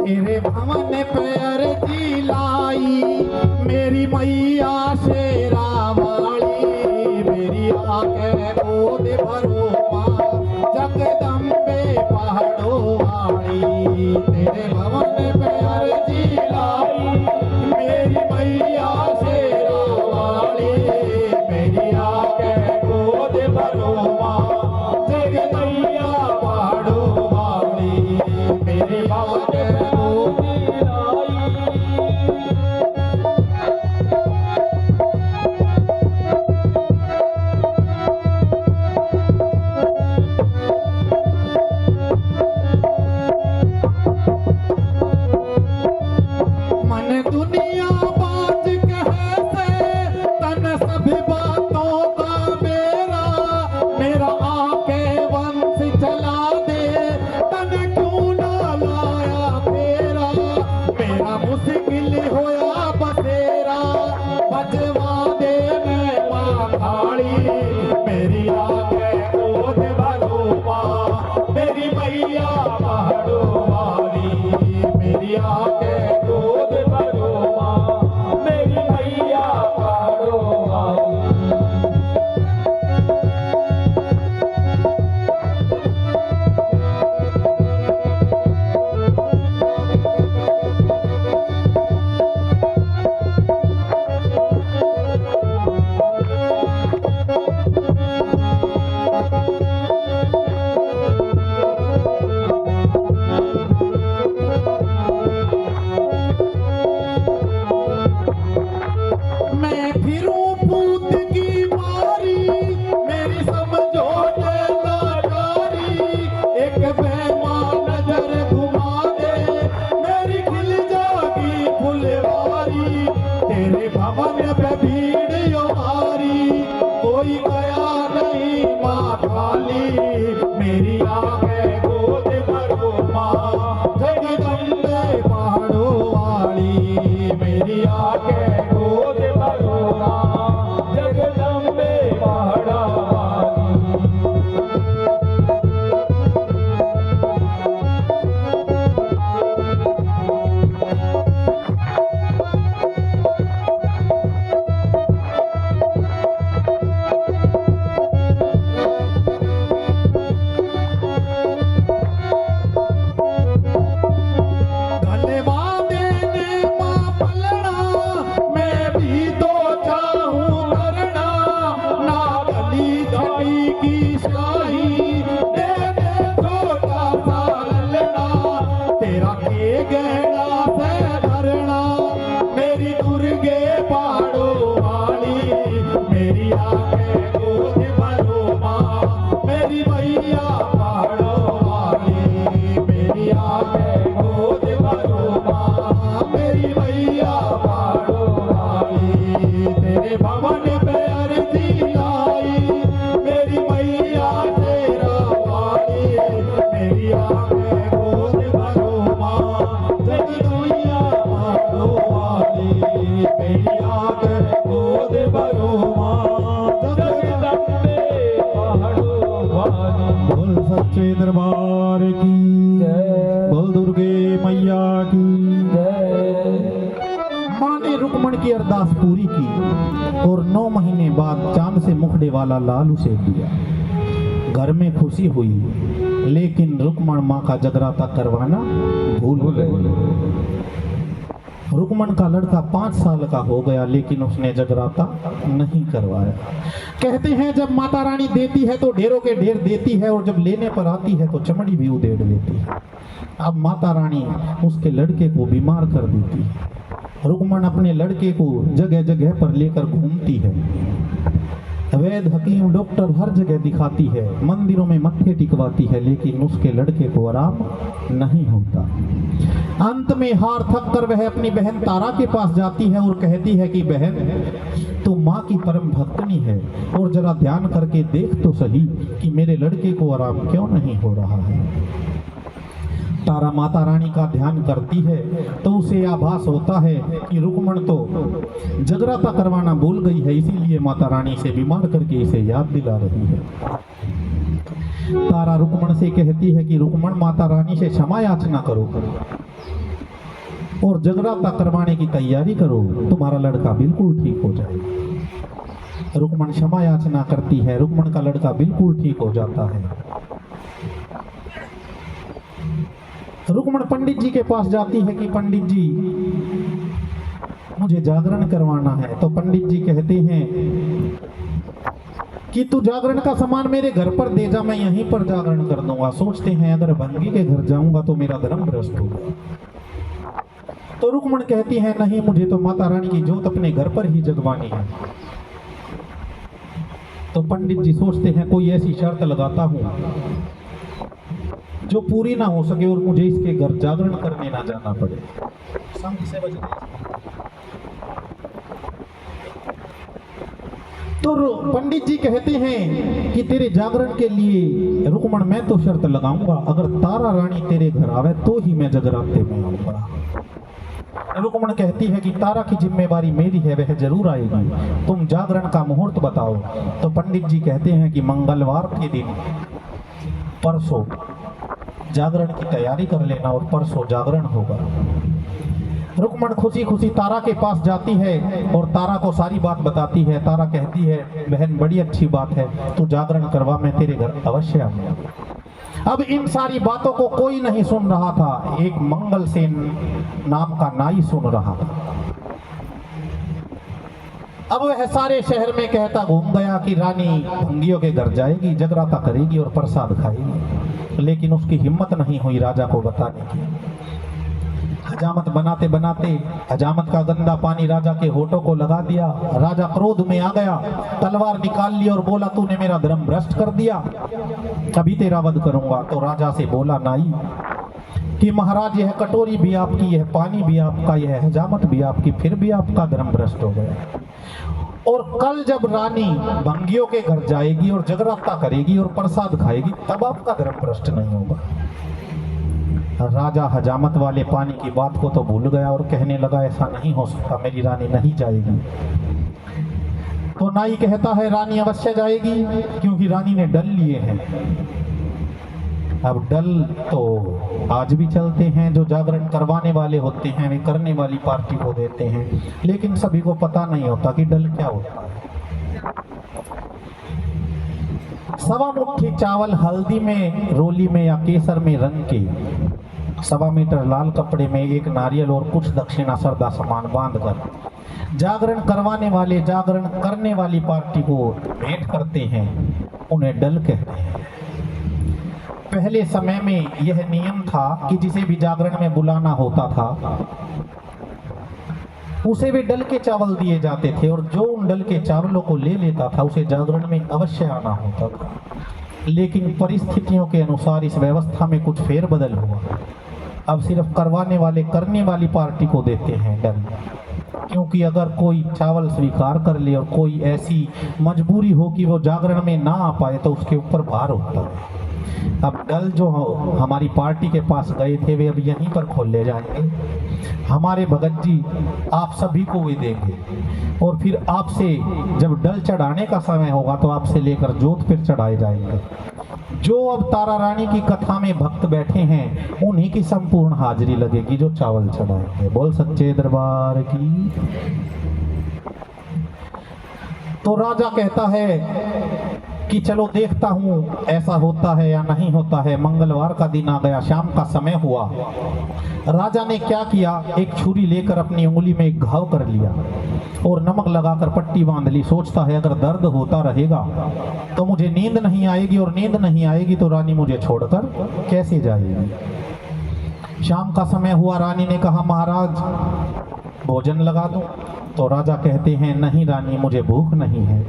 Speaker 1: तेरे भवन पे अर्जी लाई मेरी मैया शेरा वाली, मेरी आके गोद भरो माँ जगदम्बे पहाड़ों वाली। तेरे भवन पे अर्जी लाई मेरी मैया शेरा वाली, मेरी आके गोद भरो माँ जगदम्बा पहाड़ों वाली। मेरे भवन दुनिया बात कहे से तन सभी बातों का मेरा, मेरा आके वंश चला दे तन क्यों ना लाया तेरा। मेरा मुश्किल होया बसेरा बचवा दे मैं माँ खाड़ी, मेरी आके गोद भरो माँ मेरी मैया पहाड़ों वाली। मेरी आके गोद भरो मेरी मैया पहाड़ों वाली। माई की शाही दे दे छोटा सा ललना, तेरा के गहना से भरना, मेरी दुर्गे पाड़ो वाली, मेरी आंखें गोद भरो माँ, मेरी मैया पाड़ो वाली, मेरी आंखें गोद भरो माँ, मेरी मैया पाड़ो वाली, तेरे भवन पे अर्जी आई, मेरी मैया तेरा वाली, मेरी आंखें गोद भरो माँ, जग दुनिया पाड़ो वाली, मेरी आंखें गोद भरो माँ,
Speaker 2: जगदम्बे पहाड़ों वाली।
Speaker 1: बोल सच्चे दरबार की
Speaker 2: जय।
Speaker 1: बोल दुर्गे मैया की।
Speaker 2: जय।
Speaker 1: माँ ने रुक्मण की अरदास पूरी की और 9 महीने बाद चांद से मुखड़े वाला लाल उसे दिया। घर में खुशी हुई, लेकिन रुक्मण माँ का जगराता करवाना भूल गए। रुक्मण का लड़का 5 साल का हो गया, लेकिन उसने जगराता नहीं करवाया। कहते हैं जब माता रानी देती है तो ढेरों के ढेर देती है, और जब लेने पर आती है तो चमड़ी भी उधेड़ लेती है। अब माता रानी उसके लड़के को बीमार कर देती है। रुक्मण अपने लड़के को जगह जगह पर लेकर घूमती है। वैद हकीम डॉक्टर हर जगह दिखाती है, मंदिरों में मत्थे टिकवाती है, लेकिन उसके लड़के को आराम नहीं होता। अंत में हार थक कर वह अपनी बहन तारा के पास जाती है और कहती है कि बहन, तू माँ की परम भक्तनी है और जरा ध्यान करके देख तो सही कि मेरे लड़के को आराम क्यों नहीं हो रहा है। तारा माता रानी का ध्यान करती है तो उसे आभास होता है कि रुक्मण तो जगराता करवाना भूल गई है, इसीलिए माता रानी से बीमार करके इसे याद दिला रही है। तारा रुक्मण से कहती है कि रुक्मण, माता रानी से क्षमा याचना करो और जगराता करवाने की तैयारी करो, तुम्हारा लड़का बिल्कुल ठीक हो जाएगा। रुक्मण क्षमा याचना करती है, रुक्मण का लड़का बिल्कुल ठीक हो जाता है। रुक्मण पंडित जी के पास जाती है कि पंडित जी, मुझे जागरण करवाना है। तो पंडित जी कहते हैं कि तू जागरण का सामान मेरे घर पर दे जा, मैं यहीं पर जागरण कर दूंगा। सोचते हैं अगर भंगी के घर जाऊंगा तो मेरा धर्म भ्रष्ट होगा। तो रुक्मण कहती है नहीं, मुझे तो माता रानी की जोत अपने घर पर ही जगवानी है। तो पंडित जी सोचते हैं कोई ऐसी शर्त लगाता हूं जो पूरी ना हो सके और मुझे इसके घर जागरण करने ना जाना पड़े। तो पंडित जी कहते हैं कि तेरे जागरण के लिए रुक्मण मैं तो शर्त लगाऊंगा, अगर तारा रानी तेरे घर आवे तो ही मैं जगराते में आऊंगा। रुक्मण कहती है कि तारा की जिम्मेवारी मेरी है, वह जरूर आएगी, तुम जागरण का मुहूर्त बताओ। तो पंडित जी कहते हैं कि मंगलवार के दिन परसों जागरण की तैयारी कर लेना और परसों जागरण होगा। रुक्मण खुशी खुशी तारा के पास जाती है और तारा को सारी बात बताती है। तारा कहती है बहन, बड़ी अच्छी बात है, तू जागरण करवा, मैं तेरे घर अवश्य आऊंगा। अब इन सारी बातों को कोई नहीं सुन रहा था, एक मंगल सेन नाम का नाई सुन रहा था। अब वह सारे शहर में कहता घूम गया कि रानी भंगियों के घर जाएगी, जगराता करेगी और प्रसाद खाएगी, लेकिन उसकी हिम्मत नहीं हुई राजा को बताने की। हजामत बनाते बनाते हजामत का गंदा पानी राजा के होठों को लगा दिया। राजा क्रोध में आ गया, तलवार निकाल ली और बोला तूने मेरा धर्म भ्रष्ट कर दिया, कभी तेरा वध करूंगा। तो राजा से बोला नाई कि महाराज, यह कटोरी भी आपकी, यह पानी भी आपका, यह हजामत भी आपकी, फिर भी आपका धर्म भ्रष्ट हो गया। और कल जब रानी भंगियों के घर जाएगी और जगराता करेगी और प्रसाद खाएगी, तब आपका धर्म भ्रष्ट नहीं होगा। राजा हजामत वाले पानी की बात को तो भूल गया और कहने लगा ऐसा नहीं हो सकता, मेरी रानी नहीं जाएगी। तो नाई कहता है रानी अवश्य जाएगी, क्योंकि रानी ने डल लिए हैं। अब डल तो आज भी चलते हैं, जो जागरण करवाने वाले होते हैं वे करने वाली पार्टी को देते हैं, लेकिन सभी को पता नहीं होता कि डल क्या होता है। 1.25 मुट्ठी चावल हल्दी में, रोली में या केसर में रंग के 1.25 मीटर लाल कपड़े में एक नारियल और कुछ दक्षिणा श्रद्धा सामान बांधकर जागरण करवाने वाले, जागरण करने वाली पार्टी को भेंट करते हैं, उन्हें डल कहते हैं। पहले समय में यह नियम था कि जिसे भी जागरण में बुलाना होता था उसे भी डल के चावल दिए जाते थे, और जो उन डल के चावलों को ले लेता था उसे जागरण में अवश्य आना होता था। लेकिन परिस्थितियों के अनुसार इस व्यवस्था में कुछ फेरबदल हुआ। अब सिर्फ करवाने वाले, करने वाली पार्टी को देते हैं डल, क्योंकि अगर कोई चावल स्वीकार कर ले और कोई ऐसी मजबूरी हो कि वो जागरण में ना आ पाए तो उसके ऊपर भार होता है। अब डल जो हमारी पार्टी के पास गए थे वे अब यहीं पर खोले जाएंगे। हमारे भगत जी आप सभी को वे देंगे, और फिर आपसे जब डल चढ़ाने का समय होगा तो आपसे लेकर जोत फिर चढ़ाए जाएंगे। जो अब तारा रानी की कथा में भक्त बैठे हैं उन्हीं की संपूर्ण हाजिरी लगेगी जो चावल चढ़ाएंगे। बोल सच्चे दरबार की। तो राजा कहता है कि चलो देखता हूं ऐसा होता है या नहीं होता है। मंगलवार का दिन आ गया, शाम का समय हुआ। राजा ने क्या किया, एक छुरी लेकर अपनी उंगली में एक घाव कर लिया और नमक लगाकर पट्टी बांध ली। सोचता है अगर दर्द होता रहेगा तो मुझे नींद नहीं आएगी, और नींद नहीं आएगी तो रानी मुझे छोड़कर कैसे जाएगी। शाम का समय हुआ, रानी ने कहा महाराज भोजन लगा दूं। तो राजा कहते हैं नहीं रानी, मुझे भूख नहीं है।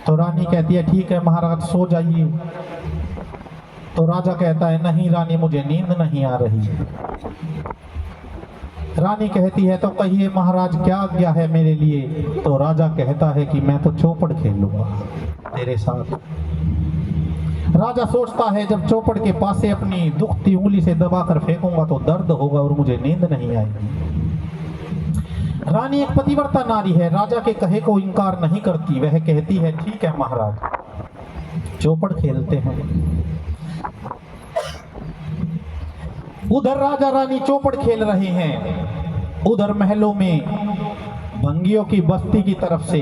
Speaker 1: तो रानी कहती है ठीक है महाराज सो जाइए। तो राजा कहता है नहीं रानी, मुझे नींद नहीं आ रही। रानी कहती है तो कहिए महाराज क्या आज्ञा है मेरे लिए। तो राजा कहता है कि मैं तो चौपड़ खेलूंगा तेरे साथ। राजा सोचता है जब चौपड़ के पासे अपनी दुखती उंगली से दबाकर फेंकूंगा तो दर्द होगा और मुझे नींद नहीं आएगी। रानी एक पतिव्रता नारी है, राजा के कहे को इनकार नहीं करती। वह कहती है ठीक है महाराज चौपड़ खेलते हैं। उधर राजा रानी चौपड़ खेल रहे हैं, उधर महलों में भंगियों की बस्ती की तरफ से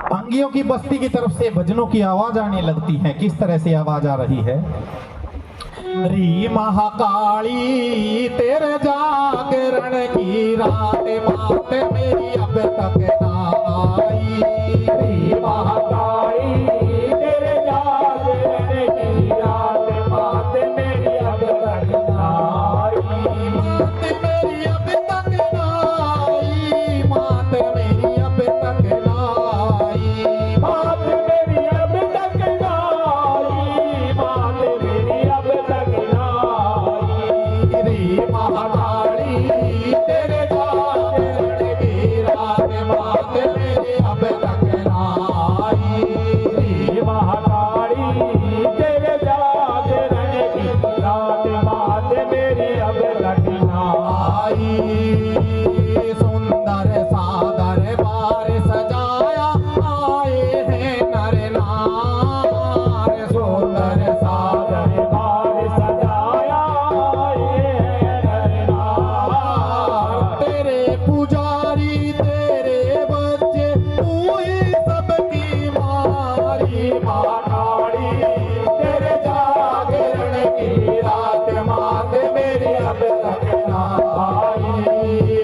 Speaker 1: भंगियों की बस्ती की तरफ से भजनों की आवाज आने लगती है। किस तरह से आवाज आ रही है। री महाकाली तेरे जागरण की रात मात मेरी अब तक ना आई।
Speaker 2: री महाकाली तेरे जागरण की रात मात मेरी अब तक ना आई।
Speaker 1: मात मेरी अब तक ना आई, मात मेरी अब तक ना आई।
Speaker 2: बात मेरी अब तक ना आई, बात मेरी अब तक ना आई।
Speaker 1: री महाकाली तेरे जागरण की रात मात मेरी अब तक ना आई।
Speaker 2: री महाकाली तेरे जागरण की रात मात मेरी अब तक ना
Speaker 1: आई। सुंदर सादर बार सजाया आए हैं नर नार। सुंदर
Speaker 2: सादर बार सजाया ये नरनार।
Speaker 1: तेरे पुजारी तेरे बच्चे तू ही सबकी मारी।
Speaker 2: महाकाली तेरे जागरण की रात मात मेरी अब तक ना आई।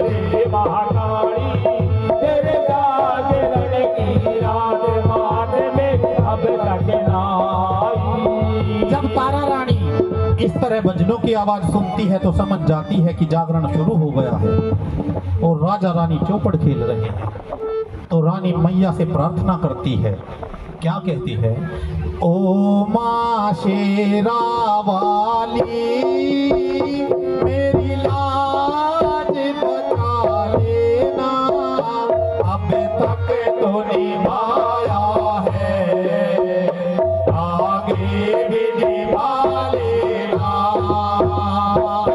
Speaker 2: रे महाकाली तेरे जागरण की रात मात मेरी अब तक ना आई।
Speaker 1: जब तारा रानी इस तरह भजनों की आवाज सुनती है तो समझ जाती है कि जागरण शुरू हो गया है और राजा रानी चौपड़ खेल रहे हैं। तो रानी मैया से प्रार्थना करती है। क्या कहती है। ओ माँ शेरा वाली मेरी लाज बचा लेना। अब तक तो निभाया है, आगे भी निभा लेना।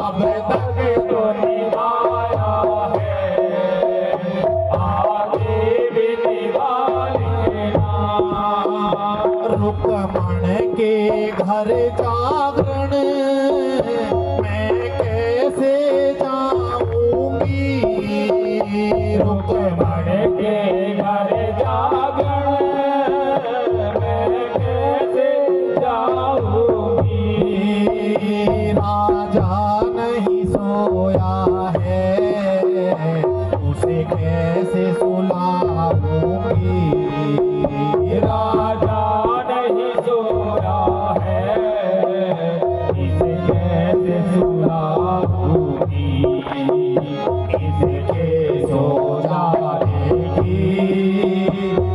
Speaker 1: अब तक
Speaker 2: तो निभाया है, आगे भी निभा लेना।
Speaker 1: रुकमण के घर जागरण मैं कैसे जाऊंगी। रुकमण
Speaker 2: के घर जागरण कैसे सुनाऊंगी, इसके सो जाने की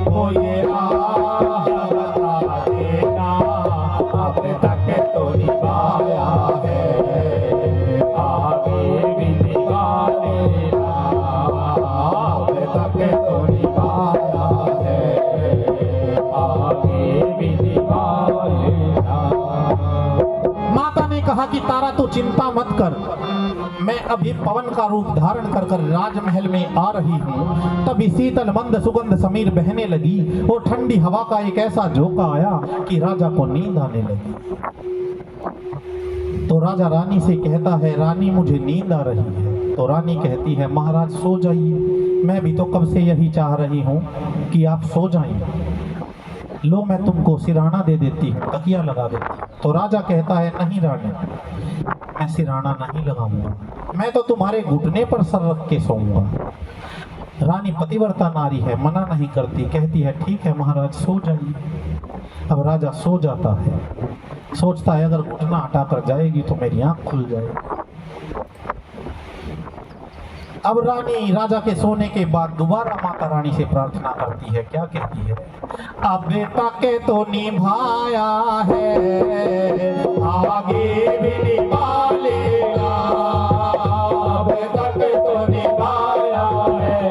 Speaker 2: वो ये राह बता देना, अब तक तो निभाया है, आगे भी निभा लेना, अब तक तो निभाया है, आगे भी निभा लेना।
Speaker 1: माता ने कहा कि तारा तू चिंता मत कर, मैं अभी पवन का रूप धारण कर कर राजमहल में आ रही हूँ। तभी शीतल मंद सुगंध समीर बहने लगी और ठंडी हवा का एक ऐसा झोंका आया कि राजा को नींद आने लगी। तो राजा रानी से कहता है, रानी मुझे नींद आ रही है। तो रानी कहती है, महाराज सो जाइए, मैं भी तो कब से यही चाह रही हूँ कि आप सो जाइए। लो मैं तुमको सिराना दे देती हूँ, तकिया लगा देती हूँ। तो राजा कहता है, नहीं रानी, मैं सिराना नहीं लगाऊंगा, मैं तो तुम्हारे घुटने पर सर रख के सोऊंगा। रानी पतिव्रता नारी है, मना नहीं करती, कहती है ठीक है महाराज सो जाइए। अब राजा सो जाता है, सोचता है अगर घुटना हटा कर जाएगी तो मेरी आंख खुल जाएगी। अब रानी राजा के सोने के बाद दोबारा माता रानी से प्रार्थना करती है। क्या कहती है? अब तक तो निभाया है, आगे भी निभा लेगा,
Speaker 2: अब तक तो निभाया है,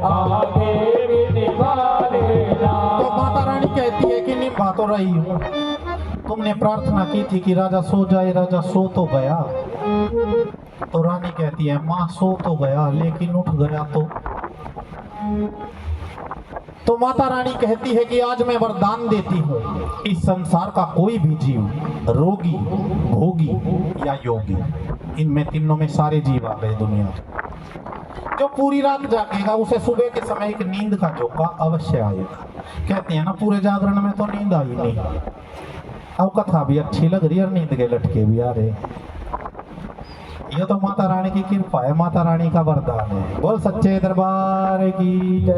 Speaker 2: आगे भी निभा लेना।
Speaker 1: तो माता रानी कहती है कि निभा तो रही हूँ, तुमने प्रार्थना की थी कि राजा सो जाए, राजा सो तो गया। तो रानी कहती है, माँ सो तो गया लेकिन उठ गया तो माता रानी कहती है कि आज मैं वरदान देती हूँ, इस संसार का कोई भी जीव, रोगी, भोगी या योगी, इनमें तीनों में सारे जीव आ गए दुनिया में, जो पूरी रात जागेगा उसे सुबह के समय एक नींद का झोंका अवश्य आएगा। कहते हैं ना, पूरे जागरण में तो नींद आई नहीं, अब कथा भी अच्छी लग रही है और नींद के लटके भी आ रहे। ये तो माता रानी की कृपा है, माता रानी का वरदान है। बोल सच्चे दरबार की जय।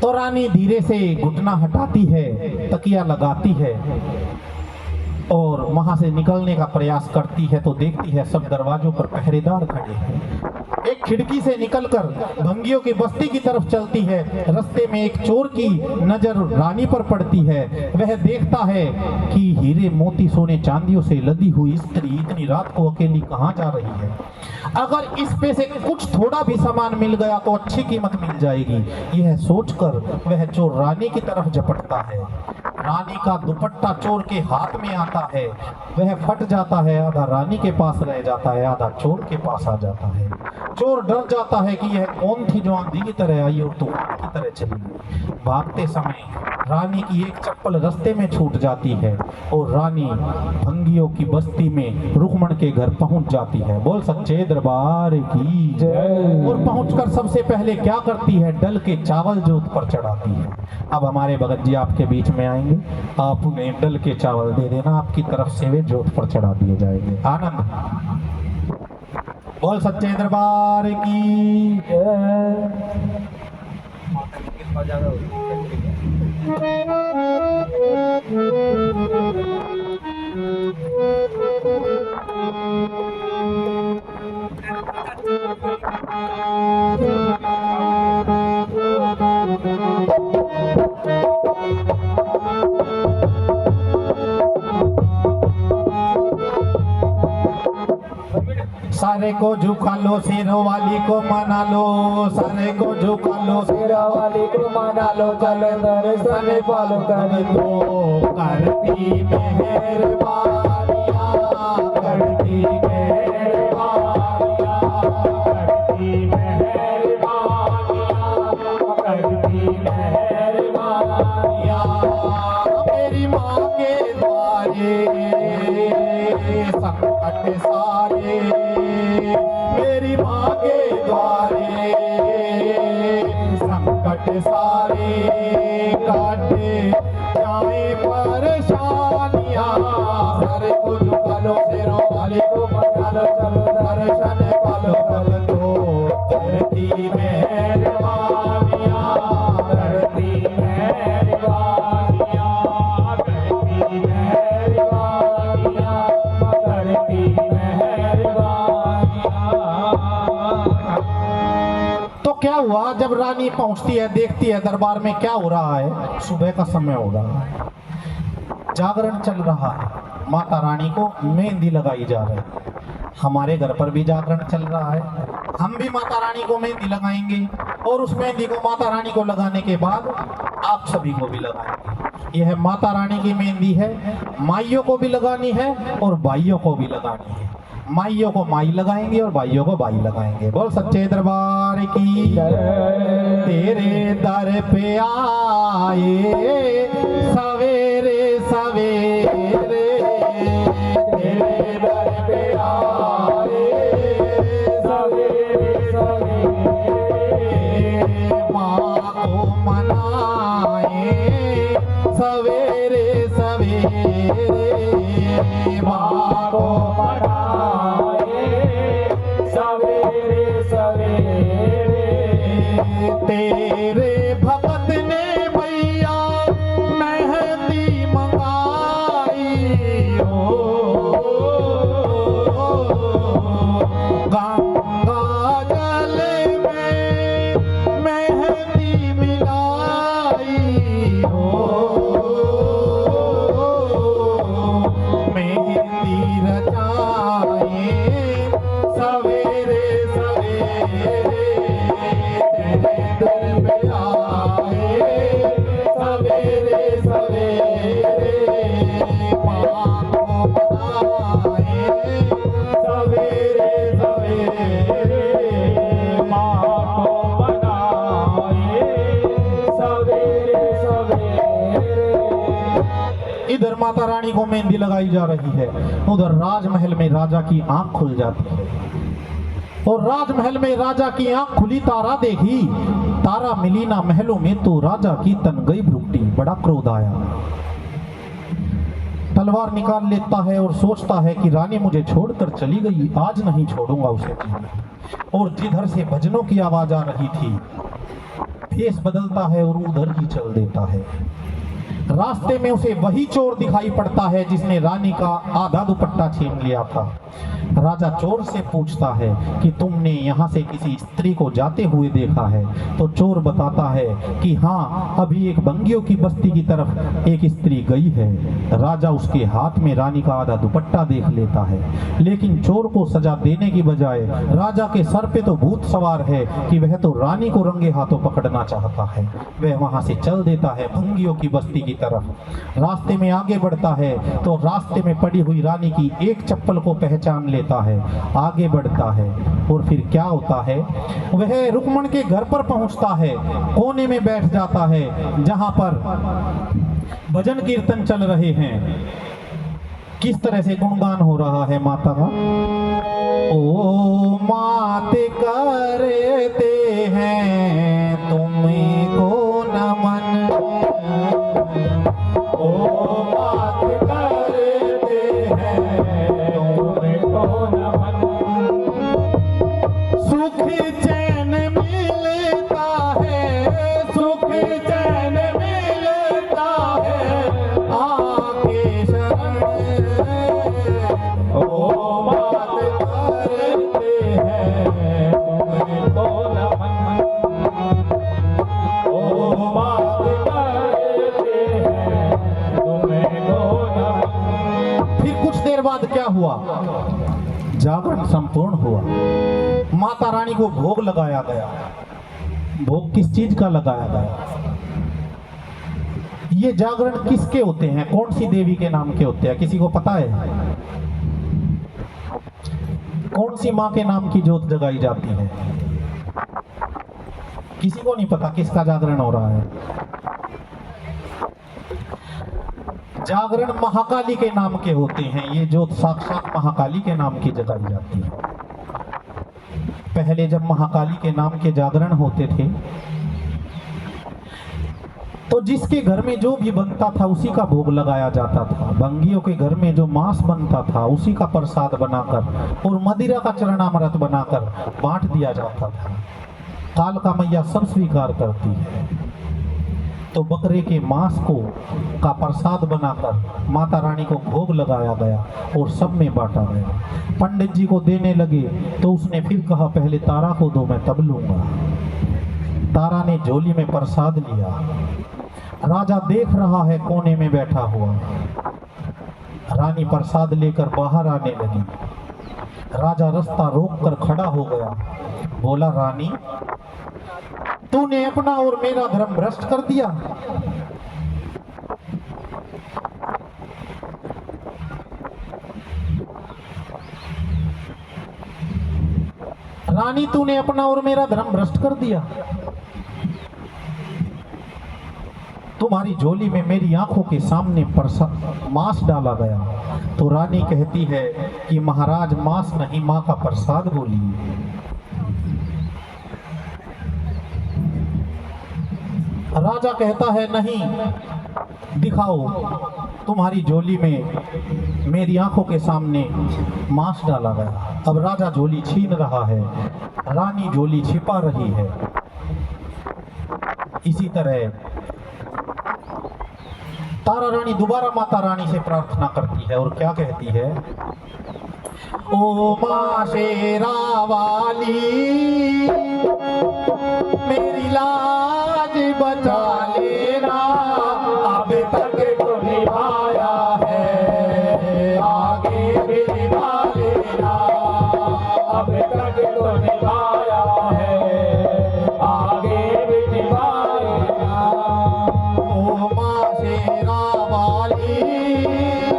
Speaker 1: तो रानी धीरे से घुटना हटाती है, तकिया लगाती है और वहां से निकलने का प्रयास करती है। तो देखती है सब दरवाजों पर पहरेदार खड़े हैं। एक खिड़की से निकलकर भंगियों की बस्ती की तरफ चलती है। रास्ते में एक चोर की नजर रानी पर पड़ती है। वह देखता है कि हीरे मोती सोने चांदियों से लदी हुई स्त्री इतनी रात को अकेली कहाँ जा रही है। अगर इस पे से कुछ थोड़ा भी सामान मिल गया तो अच्छी कीमत मिल जाएगी। यह सोचकर वह चोर रानी की तरफ झपटता है। रानी का दुपट्टा चोर के हाथ में आता है, वह फट जाता है, आधा रानी के पास रह जाता है, आधा चोर के पास आ जाता है। चोर डर जाता है कि यह कौन थी जो आंधी की तरह आई और तूफान की तरह चली गई। भागते समय रानी की एक चप्पल रास्ते में छूट जाती है और रानी भंगियों की बस्ती में रुक्मण के घर पहुंच जाती है। बोल सच्चे दरबार की जय। और पहुंचकर सबसे पहले क्या करती है? डल के चावल जोत पर चढ़ाती है। अब हमारे भगत जी आपके बीच में आएंगे, आप उन्हें डल के चावल दे देना, आपकी तरफ से वे जोत पर चढ़ा दिए जाएंगे। आनंद। बोल सच्चे दरबार की जय। सारे को झुका लो, सिरों वाली को मना लो, सारे को झुका लो,
Speaker 2: सिरा वाली को मना लो, चल दर्शन पालो कर दो।
Speaker 1: करती मेहरबानियां,
Speaker 2: करती मेहरबानियां, करती मेहरबानियां, करती मेहरबानियां।
Speaker 1: मेरी माँ के द्वारे संकट सारे, मेरी माँ के द्वारे संकट सारे काटे जाए परेशानियां। सारे को झुका लो, सिरों वाले को मना लो, चलो दर्शन पालो कर दो। करती मेहरबानियां,
Speaker 2: करती मेहरबानियां,
Speaker 1: हुआ, जब रानी पहुंचती है, देखती है दरबार में क्या हो रहा है। सुबह का समय हो रहा है, जागरण चल रहा है, माता रानी को मेहंदी लगाई जा रही है। हमारे घर पर भी जागरण चल रहा है, हम भी माता रानी को मेहंदी लगाएंगे और उस मेहंदी को माता रानी को लगाने के बाद आप सभी को भी लगाएंगे। यह माता रानी की मेहंदी है, माइयों को भी लगानी है और भाइयों को भी लगानी है। माइयों को माई लगाएंगे और भाइयों को भाई लगाएंगे। बोल सच्चे दरबार की तेरे दर पे आए सवेरे सवेरे,
Speaker 2: तेरे दर पे आए सवेरे सवेरे,
Speaker 1: माँ को मनाए सवेरे सवेरे, माँ को
Speaker 2: मनाए सवेरे सवेरे।
Speaker 1: तेरे भगत ने भैया मेहंदी मंगाई हो, गंगा जल में मेहंदी मिलाई हो, मेहंदी रचाए सवेरे सवेरे, तेरे दर पे आए सवेरे सवेरे, माँ को बनाए
Speaker 2: सवेरे सवेरे, माँ को मनाए सवेरे सवेरे।
Speaker 1: इधर माता रानी को मेहंदी लगाई जा रही है, उधर राजमहल में राजा की आंख खुल जाती है और राजमहल में राजा की आंख खुली, तारा देखी, तारा मिली ना महलों में तो राजा की तन गई भ्रुकुटी। बड़ा क्रोध आया, तलवार निकाल लेता है और सोचता है कि रानी मुझे छोड़कर चली गई, आज नहीं छोड़ूंगा उसे। और जिधर से भजनों की आवाज आ रही थी, भेष बदलता है और उधर ही चल देता है। रास्ते में उसे वही चोर दिखाई पड़ता है जिसने रानी का आधा दुपट्टा छीन लिया था। राजा चोर से पूछता है कि तुमने यहाँ से किसी स्त्री को जाते हुए देखा है? तो चोर बताता है कि हाँ, अभी एक बंगियों की बस्ती की तरफ एक स्त्री गई है। राजा उसके हाथ में रानी का आधा दुपट्टा देख लेता है, लेकिन चोर को सजा देने की बजाय राजा के सर पे तो भूत सवार है कि वह तो रानी को रंगे हाथों पकड़ना चाहता है। वह वहां से चल देता है बंगियों की बस्ती की तरफ। रास्ते में आगे बढ़ता है तो रास्ते में पड़ी हुई रानी की एक चप्पल को पहचान लेता है, आगे बढ़ता है और फिर क्या होता है, वह रुक्मण के घर पर पहुंचता है, कोने में बैठ जाता है जहां पर भजन कीर्तन चल रहे हैं। किस तरह से गुणगान हो रहा है माता का। ओ माते करते हैं तुमको नमन,
Speaker 2: ओ बात करते हैं तुमको नमन,
Speaker 1: सुख चैन मिलता है,
Speaker 2: सुख चैन मिलता है
Speaker 1: आके शरण।
Speaker 2: ओ बात करते हैं तुमको नमन, ओ बात करते हैं तुमको नमन।
Speaker 1: फिर कुछ देर बाद क्या हुआ, जागरण संपूर्ण हुआ। माता रानी को भोग लगाया गया। भोग किस चीज का लगाया गया? ये जागरण किसके होते हैं, कौन सी देवी के नाम के होते हैं, किसी को पता है? कौन सी माँ के नाम की जोत जगाई जाती है? किसी को नहीं पता किसका जागरण हो रहा है। जागरण महाकाली के नाम के होते हैं। ये जोत साक्षात महाकाली के नाम की जगाई जाती है। पहले जब महाकाली के नाम के जागरण होते थे तो जिसके घर में जो भी बनता था उसी का भोग लगाया जाता था। बंगियों के घर में जो मांस बनता था उसी का प्रसाद बनाकर और मदिरा का चरणामृत बनाकर बांट दिया जाता था। कालका मैया सब स्वीकार करती है, तो बकरे के मांस को का प्रसाद बनाकर माता रानी को भोग लगाया गया और सब में बांटा गया। पंडित जी को देने लगे तो उसने फिर कहा, पहले तारा को दो, मैं तब लूंगा। तारा ने झोली में प्रसाद लिया। राजा देख रहा है कोने में बैठा हुआ। रानी प्रसाद लेकर बाहर आने लगी। राजा रास्ता रोक कर खड़ा हो गया। बोला, रानी, तूने अपना और मेरा धर्म भ्रष्ट कर दिया। रानी, तूने अपना और मेरा धर्म भ्रष्ट कर दिया। तुम्हारी झोली में मेरी आंखों के सामने मांस डाला गया। तो रानी कहती है कि महाराज, मांस नहीं, मां का प्रसाद बोलिए। राजा कहता है, नहीं, दिखाओ। तुम्हारी झोली में मेरी आंखों के सामने मांस डाला गया। अब राजा झोली छीन रहा है, रानी झोली छिपा रही है। इसी तरह तारा रानी दोबारा माता रानी से प्रार्थना करती है और क्या कहती है? ओ मां शेरा वाली, मेरी लाज बचा लेना, अब तक तो निभाया है, आगे भी निभा लेना,
Speaker 2: अब तक तो निभाया है, आगे भी निभाएगा।
Speaker 1: ओ मां शेरा वाली,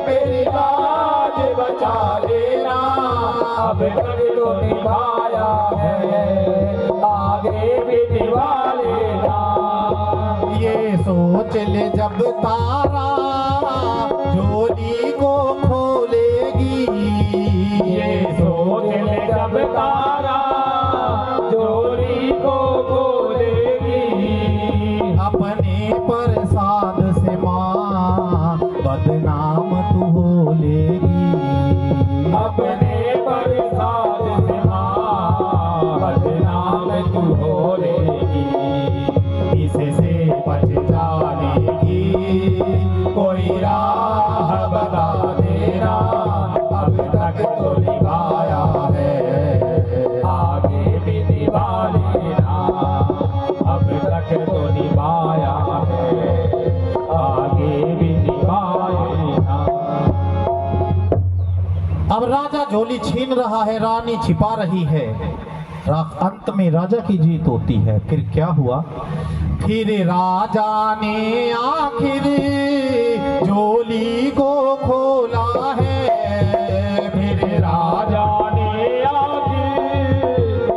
Speaker 1: मेरी लाज बचा लेना,
Speaker 2: अब तक तो निभाया है, आगे भी निभा लेना।
Speaker 1: ये सोच ले जब तारा झोली को खोलेगी,
Speaker 2: ये सोच ले जब तारा झोली को खोलेगी,
Speaker 1: अपने प्रसाद से मां बदनाम तू हो लेगी।
Speaker 2: अपने प्रसाद से मां बदनाम तू हो लेगी।
Speaker 1: इससे बच जाने की कोई राह बता देना, अब तक तो निभाया है,
Speaker 2: आगे भी निभा लेना, अब तक तो निभाया है, आगे भी निभा लेना।
Speaker 1: अब राजा झोली छीन रहा है, रानी छिपा रही है। अंत में राजा की जीत होती है। फिर क्या हुआ? फिर राजा ने आखिर झोली को खोला है। फिर
Speaker 2: राजा ने आखिर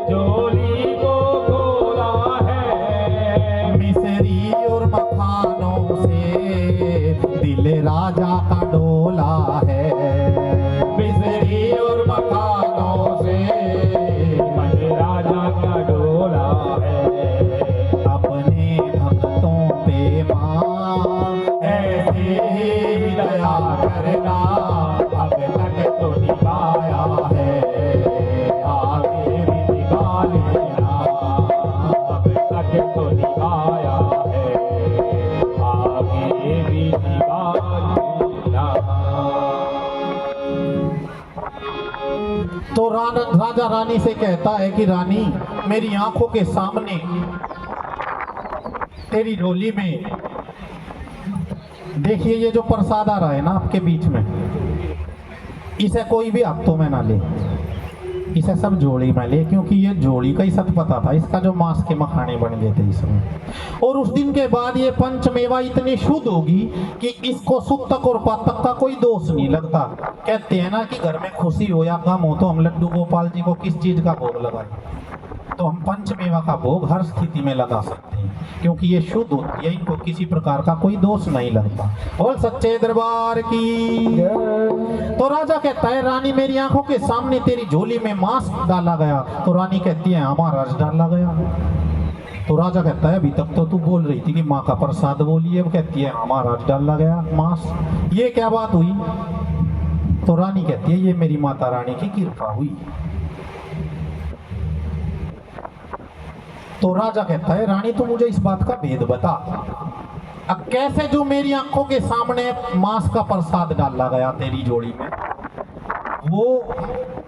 Speaker 2: झोली को खोला है,
Speaker 1: मिसरी और मखानों से दिल राजा का डोला है। मिसरी और मखानों से
Speaker 2: मन राजा का डोला है।
Speaker 1: अपने भक्तों पे मां ऐसे ही दया करना, अब तक तो निभाया है, आगे भी निभा लेना।
Speaker 2: अब तक तो निभाया है, आगे भी निभा लेना।
Speaker 1: तो राजा रानी से कहता है कि रानी, मेरी आंखों के सामने तेरी झोली में देखिए, ये जो प्रसाद आ रहा है ना आपके बीच में, इसे कोई भी हाथों में ना ले, इसे सब झोली में ले, क्योंकि ये झोली का ही सत पता था, इसका जो मांस के मखाने बन गए थे इसमें। और उस दिन के बाद ये पंचमेवा इतनी शुद्ध होगी कि इसको सुतक और पातक का कोई दोष नहीं लगता। कहते हैं ना कि घर में खुशी हो या गम हो तो हम लड्डू गोपाल जी को किस चीज का भोग लगाएं, तो हम पंचमेवा का भोग हर स्थिति में लगा सकते हैं, क्योंकि ये शुद्ध होती है, इनको किसी प्रकार का कोई दोष नहीं लगता। और सच्चे दरबार की। तो राजा कहता है, रानी, मेरी आंखों के सामने तेरी झोली में मांस डाला गया। तो रानी कहती है, हमारा रस डाला गया। तो राजा कहता है, अभी तक तो तू बोल रही थी कि माँ का प्रसाद बोली, अब कहती है हमारा रस डाला गया मांस, ये क्या बात हुई? तो रानी कहती है, ये मेरी माता रानी की कृपा हुई। तो राजा कहता है, रानी, तू मुझे इस बात का भेद बता, अब कैसे जो मेरी आंखों के सामने मांस का प्रसाद डाला गया तेरी झोली में, वो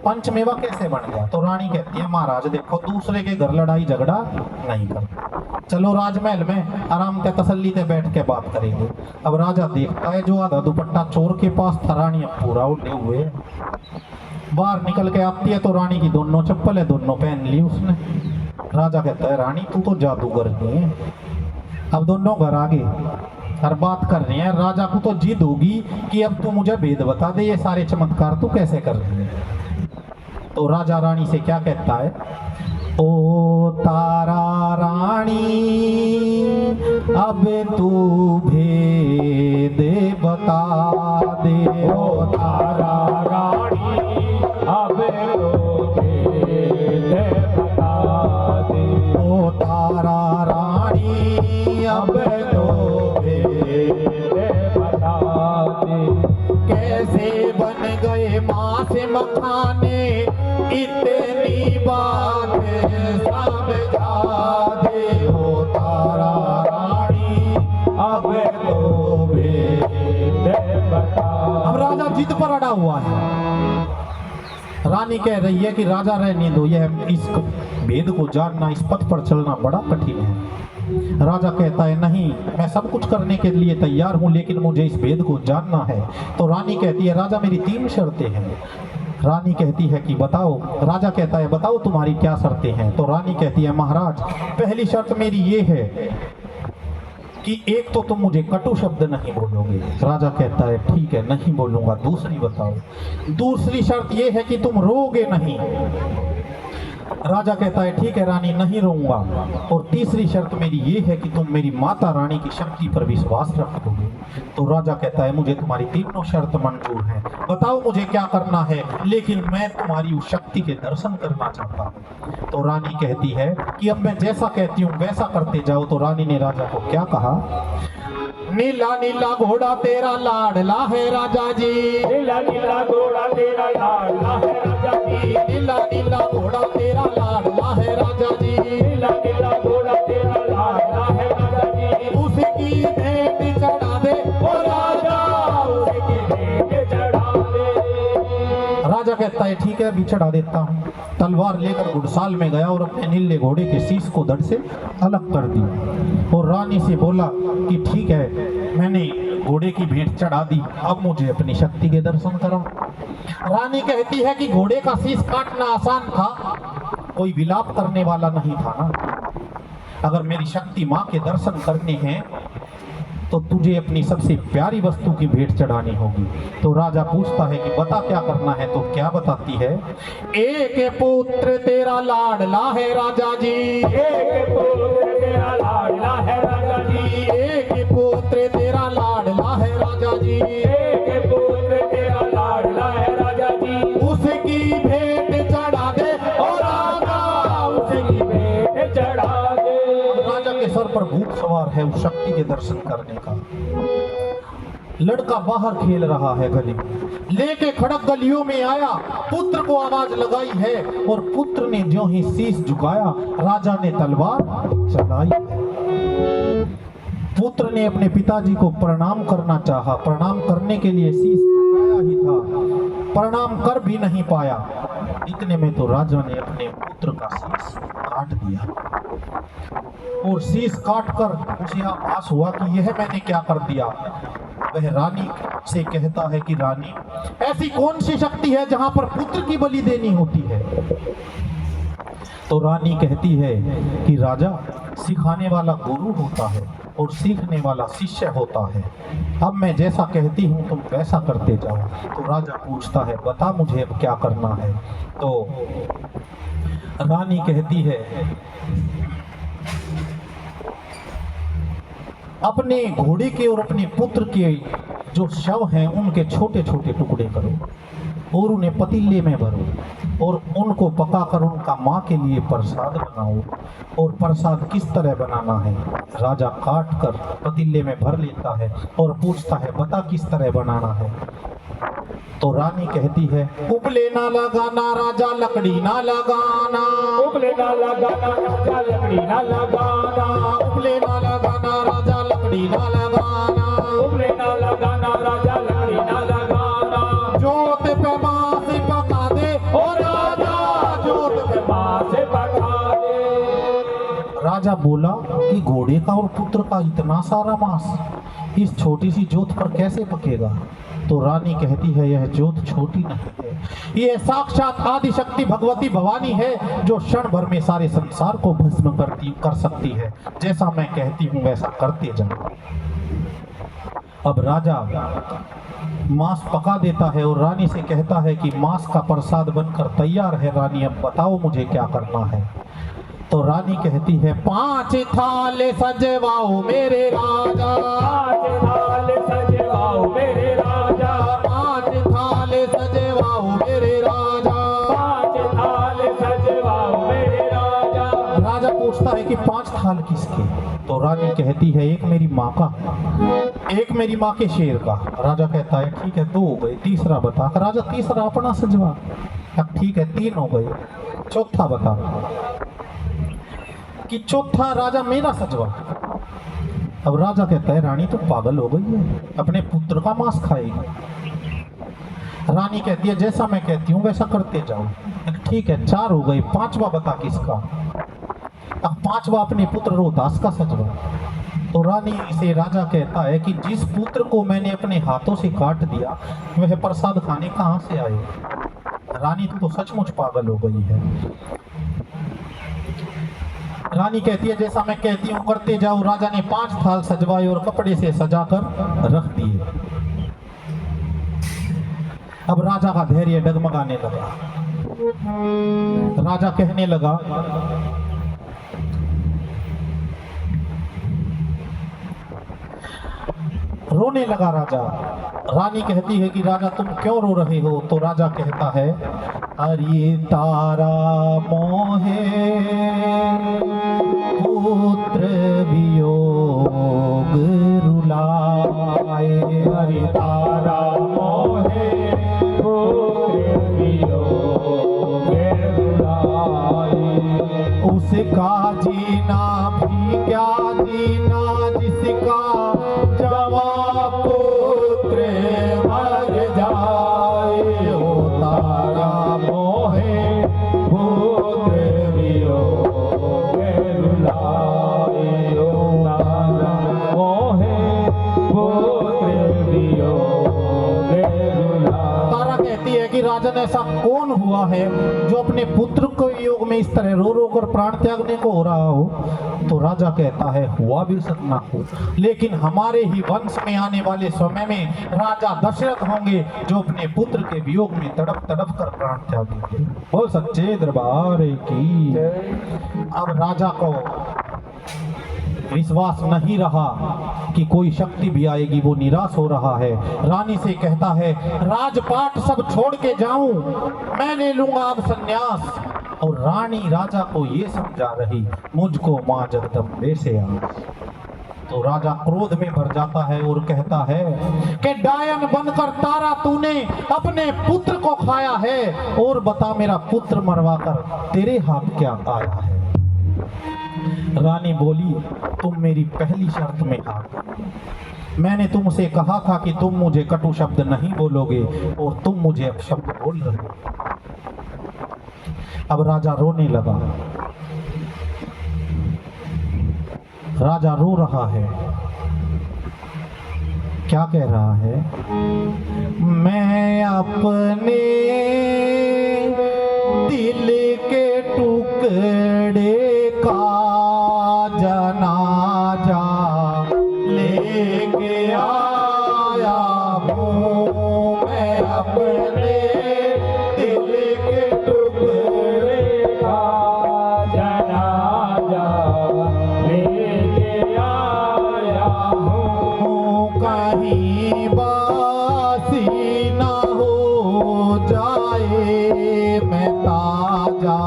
Speaker 1: पंचमेवा कैसे बन गया? तो रानी कहती है महाराज देखो दूसरे के घर लड़ाई झगड़ा नहीं करते, चलो राजमहल में आराम से तसल्ली से बैठ के बात करेंगे। अब राजा देखता है जो आधा दुपट्टा चोर के पास था रानी अब पूरा उड़े हुए है। बाहर निकल के आती है तो रानी की दोनों चप्पल है दोनों पहन ली उसने। राजा कहता है रानी तू तो जादूगर नहीं है। अब दोनों घर आ गए और बात कर रहे हैं। राजा को तो जिद होगी कि अब तू मुझे भेद बता दे, ये सारे चमत्कार तू कैसे कर रही है। तो राजा रानी से क्या कहता है, ओ तारा रानी अब तू भेद बता दे।
Speaker 2: ओ तारा रानी अब तो भेद बता दे।
Speaker 1: ओ तारा रानी अब तो भेद
Speaker 2: बता दे।
Speaker 1: कैसे बन गए माँ से मखाने इतनी बात समझा दे। ओ तारा रानी अब तो भेद
Speaker 2: बता।
Speaker 1: अब राजा जिद पर अड़ा हुआ है। रानी कह रही है कि राजा रहने दो, यह इस भेद को जानना, इस पथ पर चलना बड़ा कठिन है। राजा कहता है नहीं मैं सब कुछ करने के लिए तैयार हूं लेकिन मुझे इस भेद को जानना है। तो रानी कहती है राजा मेरी 3 शर्तें हैं। रानी कहती है कि बताओ। राजा कहता है बताओ तुम्हारी क्या शर्तें हैं। तो रानी कहती है महाराज पहली शर्त मेरी ये है कि एक तो तुम मुझे कटु शब्द नहीं बोलोगे। राजा कहता है ठीक है नहीं बोलूंगा। दूसरी बताओ। दूसरी शर्त ये है कि तुम रोगे नहीं। राजा कहता है ठीक है रानी नहीं रोऊंगा। और तीसरी शर्त मेरी ये है कि तुम मेरी माता रानी की शक्ति पर विश्वास रखोगे। तो राजा कहता है मुझे तुम्हारी तीनों शर्त मंजूर है, बताओ मुझे क्या करना है, लेकिन मैं तुम्हारी उस शक्ति के दर्शन करना चाहता हूँ। तो रानी कहती है कि अब मैं जैसा कहती हूँ वैसा करते जाओ। तो रानी ने राजा को क्या कहा, नीला नीला घोड़ा तेरा लाडला है राजा जी।
Speaker 2: नीला नीला घोड़ा तेरा लाडला है राजा जी।
Speaker 1: नीला नीला घोड़ा तेरा लाडला है राजा जी।
Speaker 2: नीला नीला घोड़ा तेरा लाडला है राजा जी।
Speaker 1: उसकी भेंट चढ़ा दे
Speaker 2: ओ राजा उसकी भेंट चढ़ा दे।
Speaker 1: राजा कहता है ठीक है अभी चढ़ा देता हूँ। तलवार लेकर घुड़साल में गया और अपने नीले घोड़े के शीश को धड़ से अलग कर दिया और रानी से बोला कि ठीक है मैंने घोड़े की भेंट चढ़ा दी, अब मुझे अपनी शक्ति के दर्शन करो। रानी कहती है कि घोड़े का शीश काटना आसान था, कोई विलाप करने वाला नहीं था ना। अगर मेरी शक्ति माँ के दर्शन करने हैं तो तुझे अपनी सबसे प्यारी वस्तु की भेंट चढ़ानी होगी। तो राजा पूछता है कि बता क्या करना है। तो क्या बताती है, एक पुत्र तेरा लाडला है राजा जी।
Speaker 2: एक पुत्र तेरा लाडला है राजा जी।
Speaker 1: एक पुत्र तेरा लाडला है राजा जी।
Speaker 2: एक पुत्र तेरा लाडला है राजा जी।
Speaker 1: उसकी भेंट चढ़ा दे और राजा
Speaker 2: उसकी भेंट चढ़ा दे।
Speaker 1: राजा के सर पर भूत सवार है उस शक्ति के दर्शन करने का। लड़का बाहर खेल रहा है, गली लेके खड़क गलियों में आया, पुत्र को आवाज लगाई है और पुत्र ने जो ही शीश झुकाया राजा ने तलवार चलाई। पुत्र ने अपने पिताजी को प्रणाम करना चाहा, प्रणाम करने के लिए शीश झुकाया ही था, प्रणाम कर भी नहीं पाया। इतने में तो राजा ने अपने पुत्र का शीश काट दिया और शीश काटकर उसे आभास हुआ कि यह मैंने क्या कर दिया। वह रानी से कहता है कि रानी ऐसी कौन सी शक्ति है जहां पर पुत्र की बलि देनी होती है। तो रानी कहती है कि राजा सिखाने वाला गुरु होता है और सीखने वाला शिष्य होता है, अब मैं जैसा कहती हूँ तुम वैसा करते जाओ। तो राजा पूछता है बता मुझे अब क्या करना है। तो रानी कहती है अपने घोड़े के और अपने पुत्र के जो शव हैं उनके छोटे छोटे टुकड़े करो और उन्हें पतीले में भरो और उनको पकाकर उनका माँ के लिए प्रसाद बनाओ। और प्रसाद किस तरह बनाना है, राजा काट कर पतीले में भर लेता है और पूछता है बता किस तरह बनाना है। तो रानी कहती है उपले ना लगाना राजा लकड़ी ना लगाना।
Speaker 2: उपले ना लगाना राजा लकड़ी ना लगाना।
Speaker 1: उपले ना लगाना राजा लकड़ी ना लगाना।
Speaker 2: उपले ना लगाना राजा लकड़ी ना लगाना।
Speaker 1: जोत पे माँ से राजा बोला कि घोड़े का और पुत्र का इतना सारा मांस इस छोटी सी जोत पर कैसे पकेगा? तो रानी कहती है यह जोत छोटी नहीं है, यह साक्षात आदि शक्ति भगवती भवानी है जो क्षण भर में सारे संसार को भस्म कर सकती है। जैसा मैं कहती हूँ वैसा करते जाओ। अब राजा मांस पका देता है और रानी से कहता है कि मांस का प्रसाद बनकर तैयार है रानी, अब बताओ मुझे क्या करना है। तो रानी कहती है 5 थाल सजवाओ मेरे राजा,
Speaker 2: 5 थाल सजवाओ मेरे राजा,
Speaker 1: 5 थाल सजवाओ मेरे राजा,
Speaker 2: 5 थाल सजवाओ मेरे राजा।
Speaker 1: राजा पूछता है कि 5 थाल किसके? तो रानी कहती है एक मेरी माँ का, एक मेरी माँ के शेर का। राजा कहता है ठीक है 2 हो गए, तीसरा बता। राजा तीसरा अपना सजवा। अब ठीक है 3 हो गए, चौथा बता। कि चौथा राजा मेरा सजवा। अब राजा कहता है रानी तो पागल हो गई है, अपने पुत्र का मांस खाएगी। रानी कहती है जैसा मैं कहती हूँ वैसा करते जाओ। ठीक है 4 हो गए, 5वां बता किसका? अब 5वां अपने पुत्र रोहतास का सजवा। तो रानी से राजा कहता है कि जिस पुत्र को मैंने अपने हाथों से काट दिया वह प्रसाद खाने कहाँ से आए? रानी तो सचमुच पागल हो गई है। रानी कहती है जैसा मैं कहती हूँ करते जाओ। राजा ने 5 थाल सजवाए और कपड़े से सजाकर रख दिए। अब राजा का धैर्य डगमगाने लगा। राजा कहने लगा रोने लगा राजा। रानी कहती है कि राजा तुम क्यों रो रहे हो? तो राजा कहता है अरे तारा मोहे पुत्र वियोग रुलाए,
Speaker 2: हरि तारा मोहे पुत्र वियोग रुलाए।
Speaker 1: उसका जीना भी क्या जीना जिसका जवा पुत्र मर जाए। ओ तारा मोहे पुत्र वियोग रुलाए, ओ तारा
Speaker 2: मोहे पुत्र वियोग रुलाए।
Speaker 1: तारा कहती है कि राजन ऐसा कौन हुआ है जो अपने पुत्र को योग में इस तरह रो रो कर प्राण त्यागने को हो रहा हो? तो राजा कहता है हुआ भी सकना हो, लेकिन हमारे ही वंश में आने वाले समय में राजा दशरथ होंगे जो अपने पुत्र के वियोग में तड़प तड़प कर प्राण त्यागेंगे। बोल सच्चे दरबार की। अब राजा को विश्वास नहीं रहा कि कोई शक्ति भी आएगी, वो निराश हो रहा है। रानी से कहता है राजपाट सब छोड़ के जाऊं, मैं ले लूंगा अब संन्यास। और रानी राजा को ये समझा रही मुझको मां जगदम्बे से आस। तो राजा क्रोध में भर जाता है और कहता है कि डायन बनकर तारा तूने अपने पुत्र को खाया है, और बता मेरा पुत्र मरवाकर तेरे हाथ क्या आया है? रानी बोली तुम मेरी पहली शर्त में हार। मैंने तुमसे कहा था कि तुम मुझे कटु शब्द नहीं बोलोगे और तुम मुझे अपशब्द बोल रहे हो। अब राजा रोने लगा। राजा रो रहा है। क्या कह रहा है? मैं अपने दिल के टुकड़े का जनाजा लेके आया हूँ। मैं अपने दिल के टुकड़े
Speaker 2: का जनाजा लेके आया हूँ।
Speaker 1: कहीं बासी ना हो जाए, मैं ताजा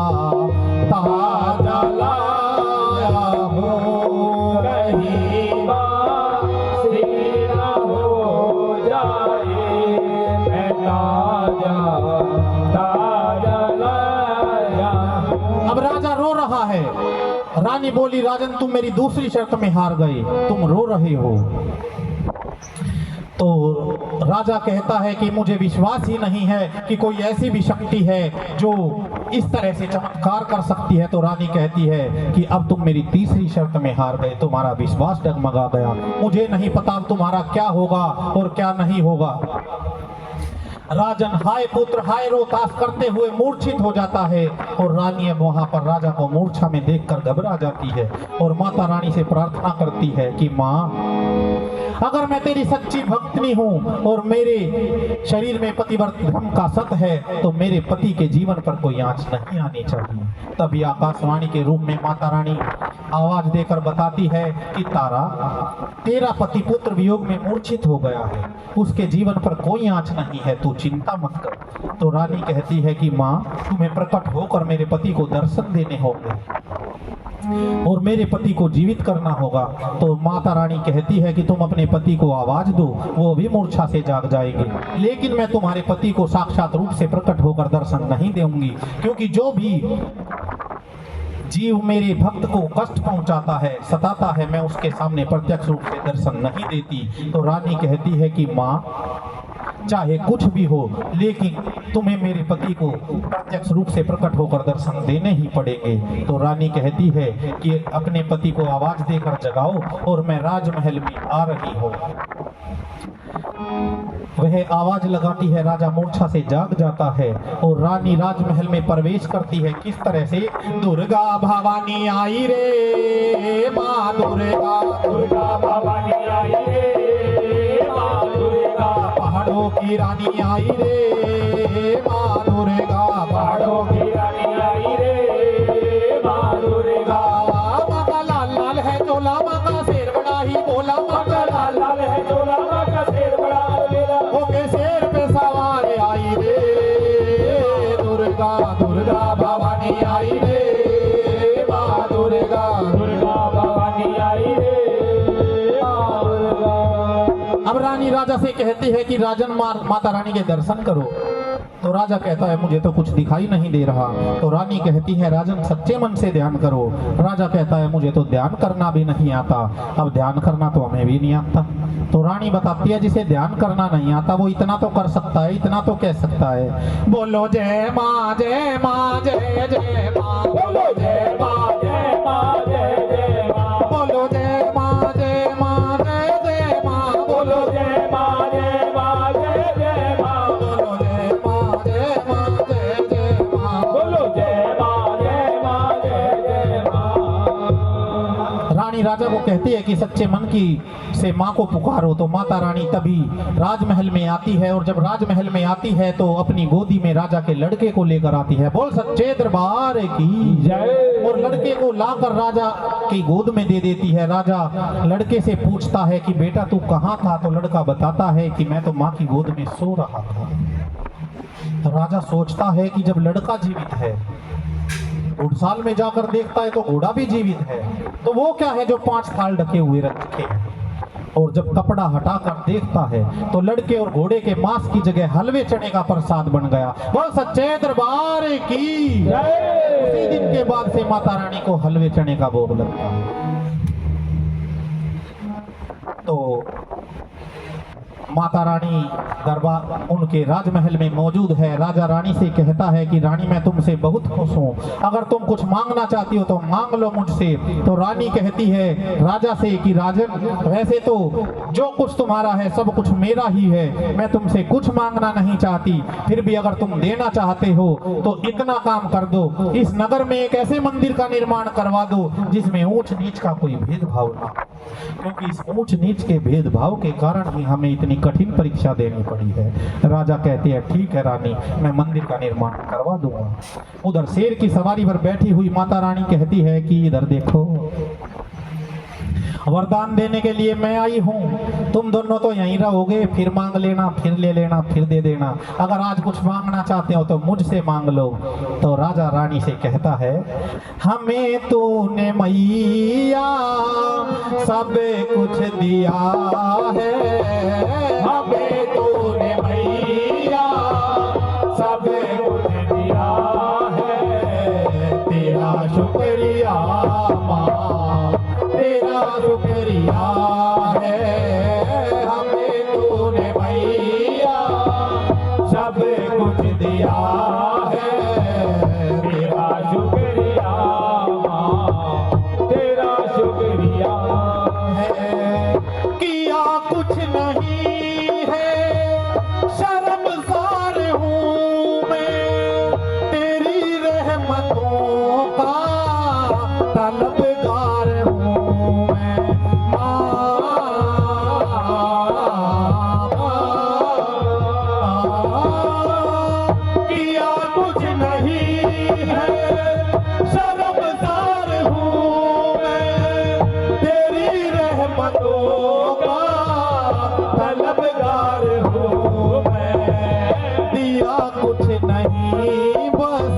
Speaker 1: ताजा लाया हूँ।
Speaker 2: कहीं बासी ना हो जाए, मैं ताजा ताजा लाया हूँ।
Speaker 1: अब राजा रो रहा है। रानी बोली राजन तुम मेरी दूसरी शर्त में हार गए, तुम रो रहे हो। तो राजा कहता है कि मुझे विश्वास ही नहीं है कि कोई ऐसी भी शक्ति है जो इस तरह से चमत्कार कर सकती है। तो रानी कहती है कि अब तुम मेरी तीसरी शर्त में हार गए, तुम्हारा विश्वास डगमगा गया, मुझे नहीं पता तुम्हारा क्या होगा और क्या नहीं होगा। राजन हाय पुत्र हाय रोहतास करते हुए मूर्छित हो जाता है और रानी अब वहां पर राजा को मूर्छा में देखकर घबरा जाती है और माता रानी से प्रार्थना करती है कि माँ, अगर मैं तेरी सच्ची भक्तनी हूँ और मेरे शरीर में पतिव्रत धर्म का सत है तो मेरे पति के जीवन पर कोई आंच नहीं आनी चाहिए। तभी आकाशवाणी के रूप में माता रानी आवाज देकर बताती है कि तारा, तेरा पति पुत्र वियोग में मूर्छित हो गया है, उसके जीवन पर कोई आंच नहीं है, तू चिंता मत कर। तो रानी कहती है कि माँ, तुम्हें प्रकट होकर मेरे पति को दर्शन देने होंगे और मेरे पति को जीवित करना होगा। तो माता रानी कहती है कि तुम अपने पति को आवाज दो, वो भी मूर्छा से जाग जाएंगे, लेकिन मैं तुम्हारे पति को साक्षात रूप से प्रकट होकर दर्शन नहीं दूंगी, क्योंकि जो भी जीव मेरे भक्त को कष्ट पहुंचाता है, सताता है, मैं उसके सामने प्रत्यक्ष रूप से दर्शन नहीं देती। तो रानी कहती है कि माँ, चाहे कुछ भी हो, लेकिन तुम्हें मेरे पति को प्रत्यक्ष रूप से प्रकट होकर दर्शन देने ही पड़ेंगे। तो रानी कहती है कि अपने पति को आवाज देकर जगाओ और मैं राजमहल में आ रही हूँ। वह आवाज लगाती है, राजा मूर्छा से जाग जाता है और रानी राजमहल में प्रवेश करती है। किस तरह से? दुर्गा भवानी आई रे माँ दुर्गा,
Speaker 2: दुर्गा भवानी आई रे माँ दुर्गा,
Speaker 1: पहाड़ों की रानी आई रे माँ दुर्गा,
Speaker 2: पहाड़ों की रानी आई रे माँ दुर्गा।
Speaker 1: माँ का लाल लाल है चोला, माँ का शेर बड़ा ही बोला, माँ का
Speaker 2: लाल लाल है चोला, माँ का शेर बड़ा मेरा,
Speaker 1: होके शेर पे सवार आई रे दुर्गा, दुर्गा भवानी आई रे माँ दुर्गा,
Speaker 2: दुर्गा भवानी आई रे माँ दुर्गा।
Speaker 1: अब रानी राजा से कहती है कि राजन माता रानी के दर्शन करो। तो राजा कहता है मुझे तो कुछ दिखाई नहीं दे रहा। तो रानी कहती है राजन सच्चे मन से ध्यान करो। राजा कहता है मुझे तो ध्यान करना भी नहीं आता। अब ध्यान करना तो हमें भी नहीं आता। तो रानी बताती है जिसे ध्यान करना नहीं आता वो इतना तो कर सकता है, इतना तो कह सकता है, बोलो जय माँ जय माँ जय जय माँ,
Speaker 2: बोलो जय माँ जय माँ जय जय माँ,
Speaker 1: बोलो जय माँ जय माँ जय जय माँ,
Speaker 2: बोलो जय माँ जय माँ जय जय माँ,
Speaker 1: बोलो जय माँ जय माँ जय जय माँ,
Speaker 2: बोलो जय माँ जय माँ जय जय माँ।
Speaker 1: रानी राजा को कहती है कि सच्चे मन की से माँ को पुकारो। तो माता रानी तभी राजमहल में आती है और जब राजमहल में आती है तो अपनी गोदी में राजा के लड़के को लेकर आती है। बोल सच्चे दरबार की
Speaker 2: जय।
Speaker 1: और लड़के को लाकर राजा की गोद में दे देती है। राजा लड़के से पूछता है कि बेटा तू कहाँ था? तो लड़का बताता है कि मैं तो माँ की गोद में सो रहा था। तो राजा सोचता है कि जब लड़का जीवित है, घुड़साल में जाकर देखता है तो घोड़ा भी जीवित है, तो वो क्या है जो 5 थाल ढके हुए रखे हैं। और जब कपड़ा हटाकर देखता है तो लड़के और घोड़े के मांस की जगह हलवे चने का प्रसाद बन गया। बोल सच्चे दरबार की
Speaker 2: जय।
Speaker 1: उसी दिन के बाद से माता रानी को हलवे चने का भोग लगता है। तो माता रानी दरबार उनके राजमहल में मौजूद है। राजा रानी से कहता है कि रानी मैं तुमसे बहुत खुश हूँ, अगर तुम कुछ मांगना चाहती हो तो मांग लो मुझसे। तो रानी कहती है राजा से कि राजन वैसे तो जो कुछ तुम्हारा है सब कुछ मेरा ही है, मैं तुमसे कुछ मांगना नहीं चाहती, फिर भी अगर तुम देना चाहते हो तो इतना काम कर दो, इस नगर में एक ऐसे मंदिर का निर्माण करवा दो जिसमें ऊंच नीच का कोई भेदभाव ना हो, क्योंकि इस ऊंच नीच के भेदभाव के कारण ही हमें इतनी कठिन परीक्षा देनी पड़ी है। राजा कहते हैं ठीक है रानी, मैं मंदिर का निर्माण करवा दूंगा। उधर शेर की सवारी पर बैठी हुई माता रानी कहती है कि इधर देखो, वरदान देने के लिए मैं आई हूँ, तुम दोनों तो यहीं रहोगे, फिर मांग लेना, फिर ले लेना, फिर दे देना। अगर आज कुछ मांगना चाहते हो तो मुझसे मांग लो। तो राजा रानी से कहता है हमें तूने मैया सब कुछ दिया है,
Speaker 2: हमें तूने मैया सब कुछ दिया है,
Speaker 1: तेरा शुक्रिया माँ, तेरा शुक्रिया है,
Speaker 2: हमें तूने मैया सब कुछ दिया है,
Speaker 1: है, शर्मसार हूँ मैं, तेरी रहमतों का तलबगार हूँ मैं। किया कुछ नहीं है, शर्मसार हूँ मैं, तेरी रहमतों का तलबगार हूँ मैं। दिया कुछ नहीं बस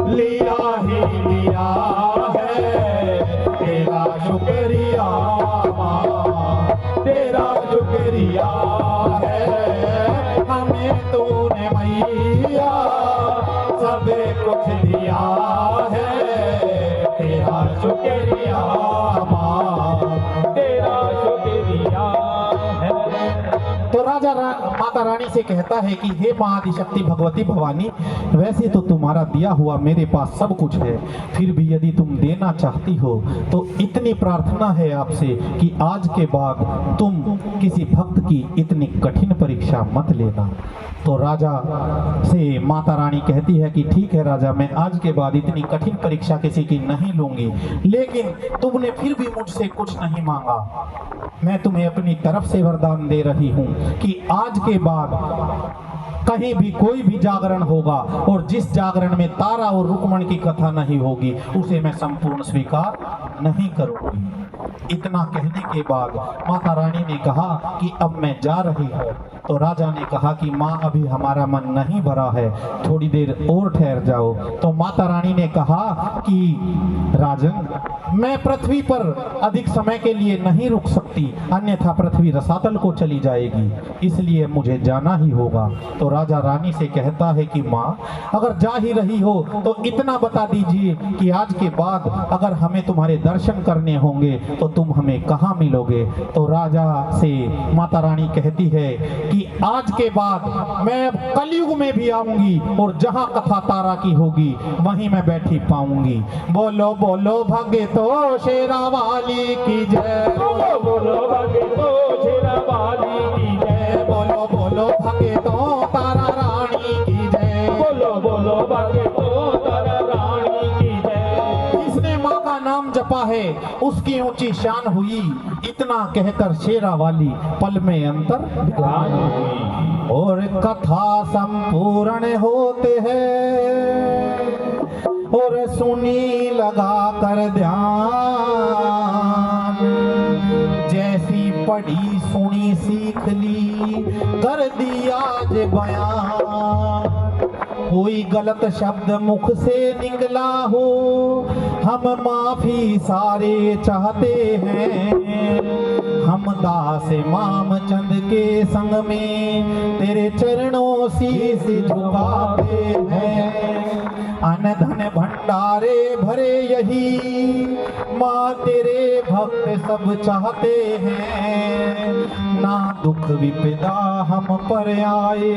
Speaker 1: लिया ही लिया है, तेरा शुक्रिया माँ, तेरा शुक्रिया है, हमें तूने मैया सब कुछ दिया है, तेरा शुक्रिया माँ,
Speaker 2: तेरा शुक्रिया है।
Speaker 1: तो राजा माता रानी से कहता है कि हे माँ आदिशक्ति भगवती भवानी, वैसे तो तुम्हारा दिया हुआ मेरे पास सब कुछ है, फिर भी यदि तुम देना चाहती हो तो इतनी प्रार्थना है आपसे कि आज के बाद तुम किसी भक्त की इतनी कठिन परीक्षा मत लेना। तो राजा से माता रानी कहती है कि ठीक है राजा, मैं आज के बाद इतनी कठिन परीक्षा किसी की नहीं लूंगी, लेकिन तुमने फिर भी मुझसे कुछ नहीं मांगा। मैं तुम्हें अपनी तरफ से वरदान दे रही हूँ कि आज के बाद कहीं भी कोई भी जागरण होगा और जिस जागरण में तारा और रुक्मण की कथा नहीं होगी उसे मैं संपूर्ण स्वीकार नहीं करूंगी। इतना कहने के बाद माता रानी ने कहा कि अब मैं जा रही हूँ। तो राजा ने कहा कि माँ अभी हमारा मन नहीं भरा है, थोड़ी देर और ठहर जाओ। तो माता रानी ने कहा कि राजन, मैं पृथ्वी पर अधिक समय के लिए नहीं रुक सकती, अन्यथा पृथ्वी रसातल को चली जाएगी, इसलिए मुझे जाना ही होगा। तो राजा रानी से कहता है कि माँ अगर जा ही रही हो तो इतना बता दीजिए कि आज के बाद अगर हमें तुम्हारे दर्शन करने होंगे तो तुम हमें कहाँ मिलोगे। तो राजा से माता रानी कहती है कि आज के बाद मैं अब कलयुग में भी आऊंगी और जहाँ कथा तारा की होगी वहीं मैं बैठी पाऊंगी। बोलो बोलो भगतो शेरा वाली की जय,
Speaker 2: बोलो बोलो भगतो शेरा वाली की जय,
Speaker 1: बोलो बोलो भगतो तारा रानी की जय,
Speaker 2: बोलो बोलो भगतो तारा रानी की जय।
Speaker 1: जिसने माँ का नाम जपा है उसकी ऊंची शान हुई, इतना कहकर शेरा वाली पल में अंतर ध्यान हुई। और कथा संपूर्ण होते हैं और सुनी लगा कर ध्यान, जैसी पढ़ी सुनी सीख ली कर दिया आज बयान। कोई गलत शब्द मुख से निकला हो हम माफी सारे चाहते हैं, हम दास माम चंद के संग में तेरे चरणों शीश झुकाते हैं। अन्न धन भंडारे भरे यही माँ तेरे भक्त सब चाहते हैं, ना दुख विपदा हम पर आए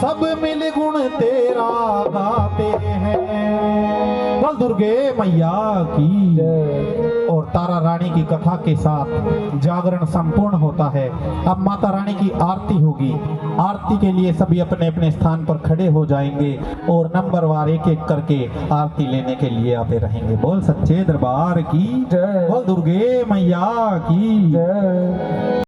Speaker 1: सब मिल गुण तेरा गाते हैं। बोल दुर्गे मैया की जय। और तारा रानी की कथा के साथ जागरण संपूर्ण होता है। अब माता रानी की आरती होगी, आरती के लिए सभी अपने अपने स्थान पर खड़े हो जाएंगे और नंबरवार एक एक करके आरती लेने के लिए आते रहेंगे। बोल सच्चे दरबार की जय, बोल दुर्गे मैया की जय।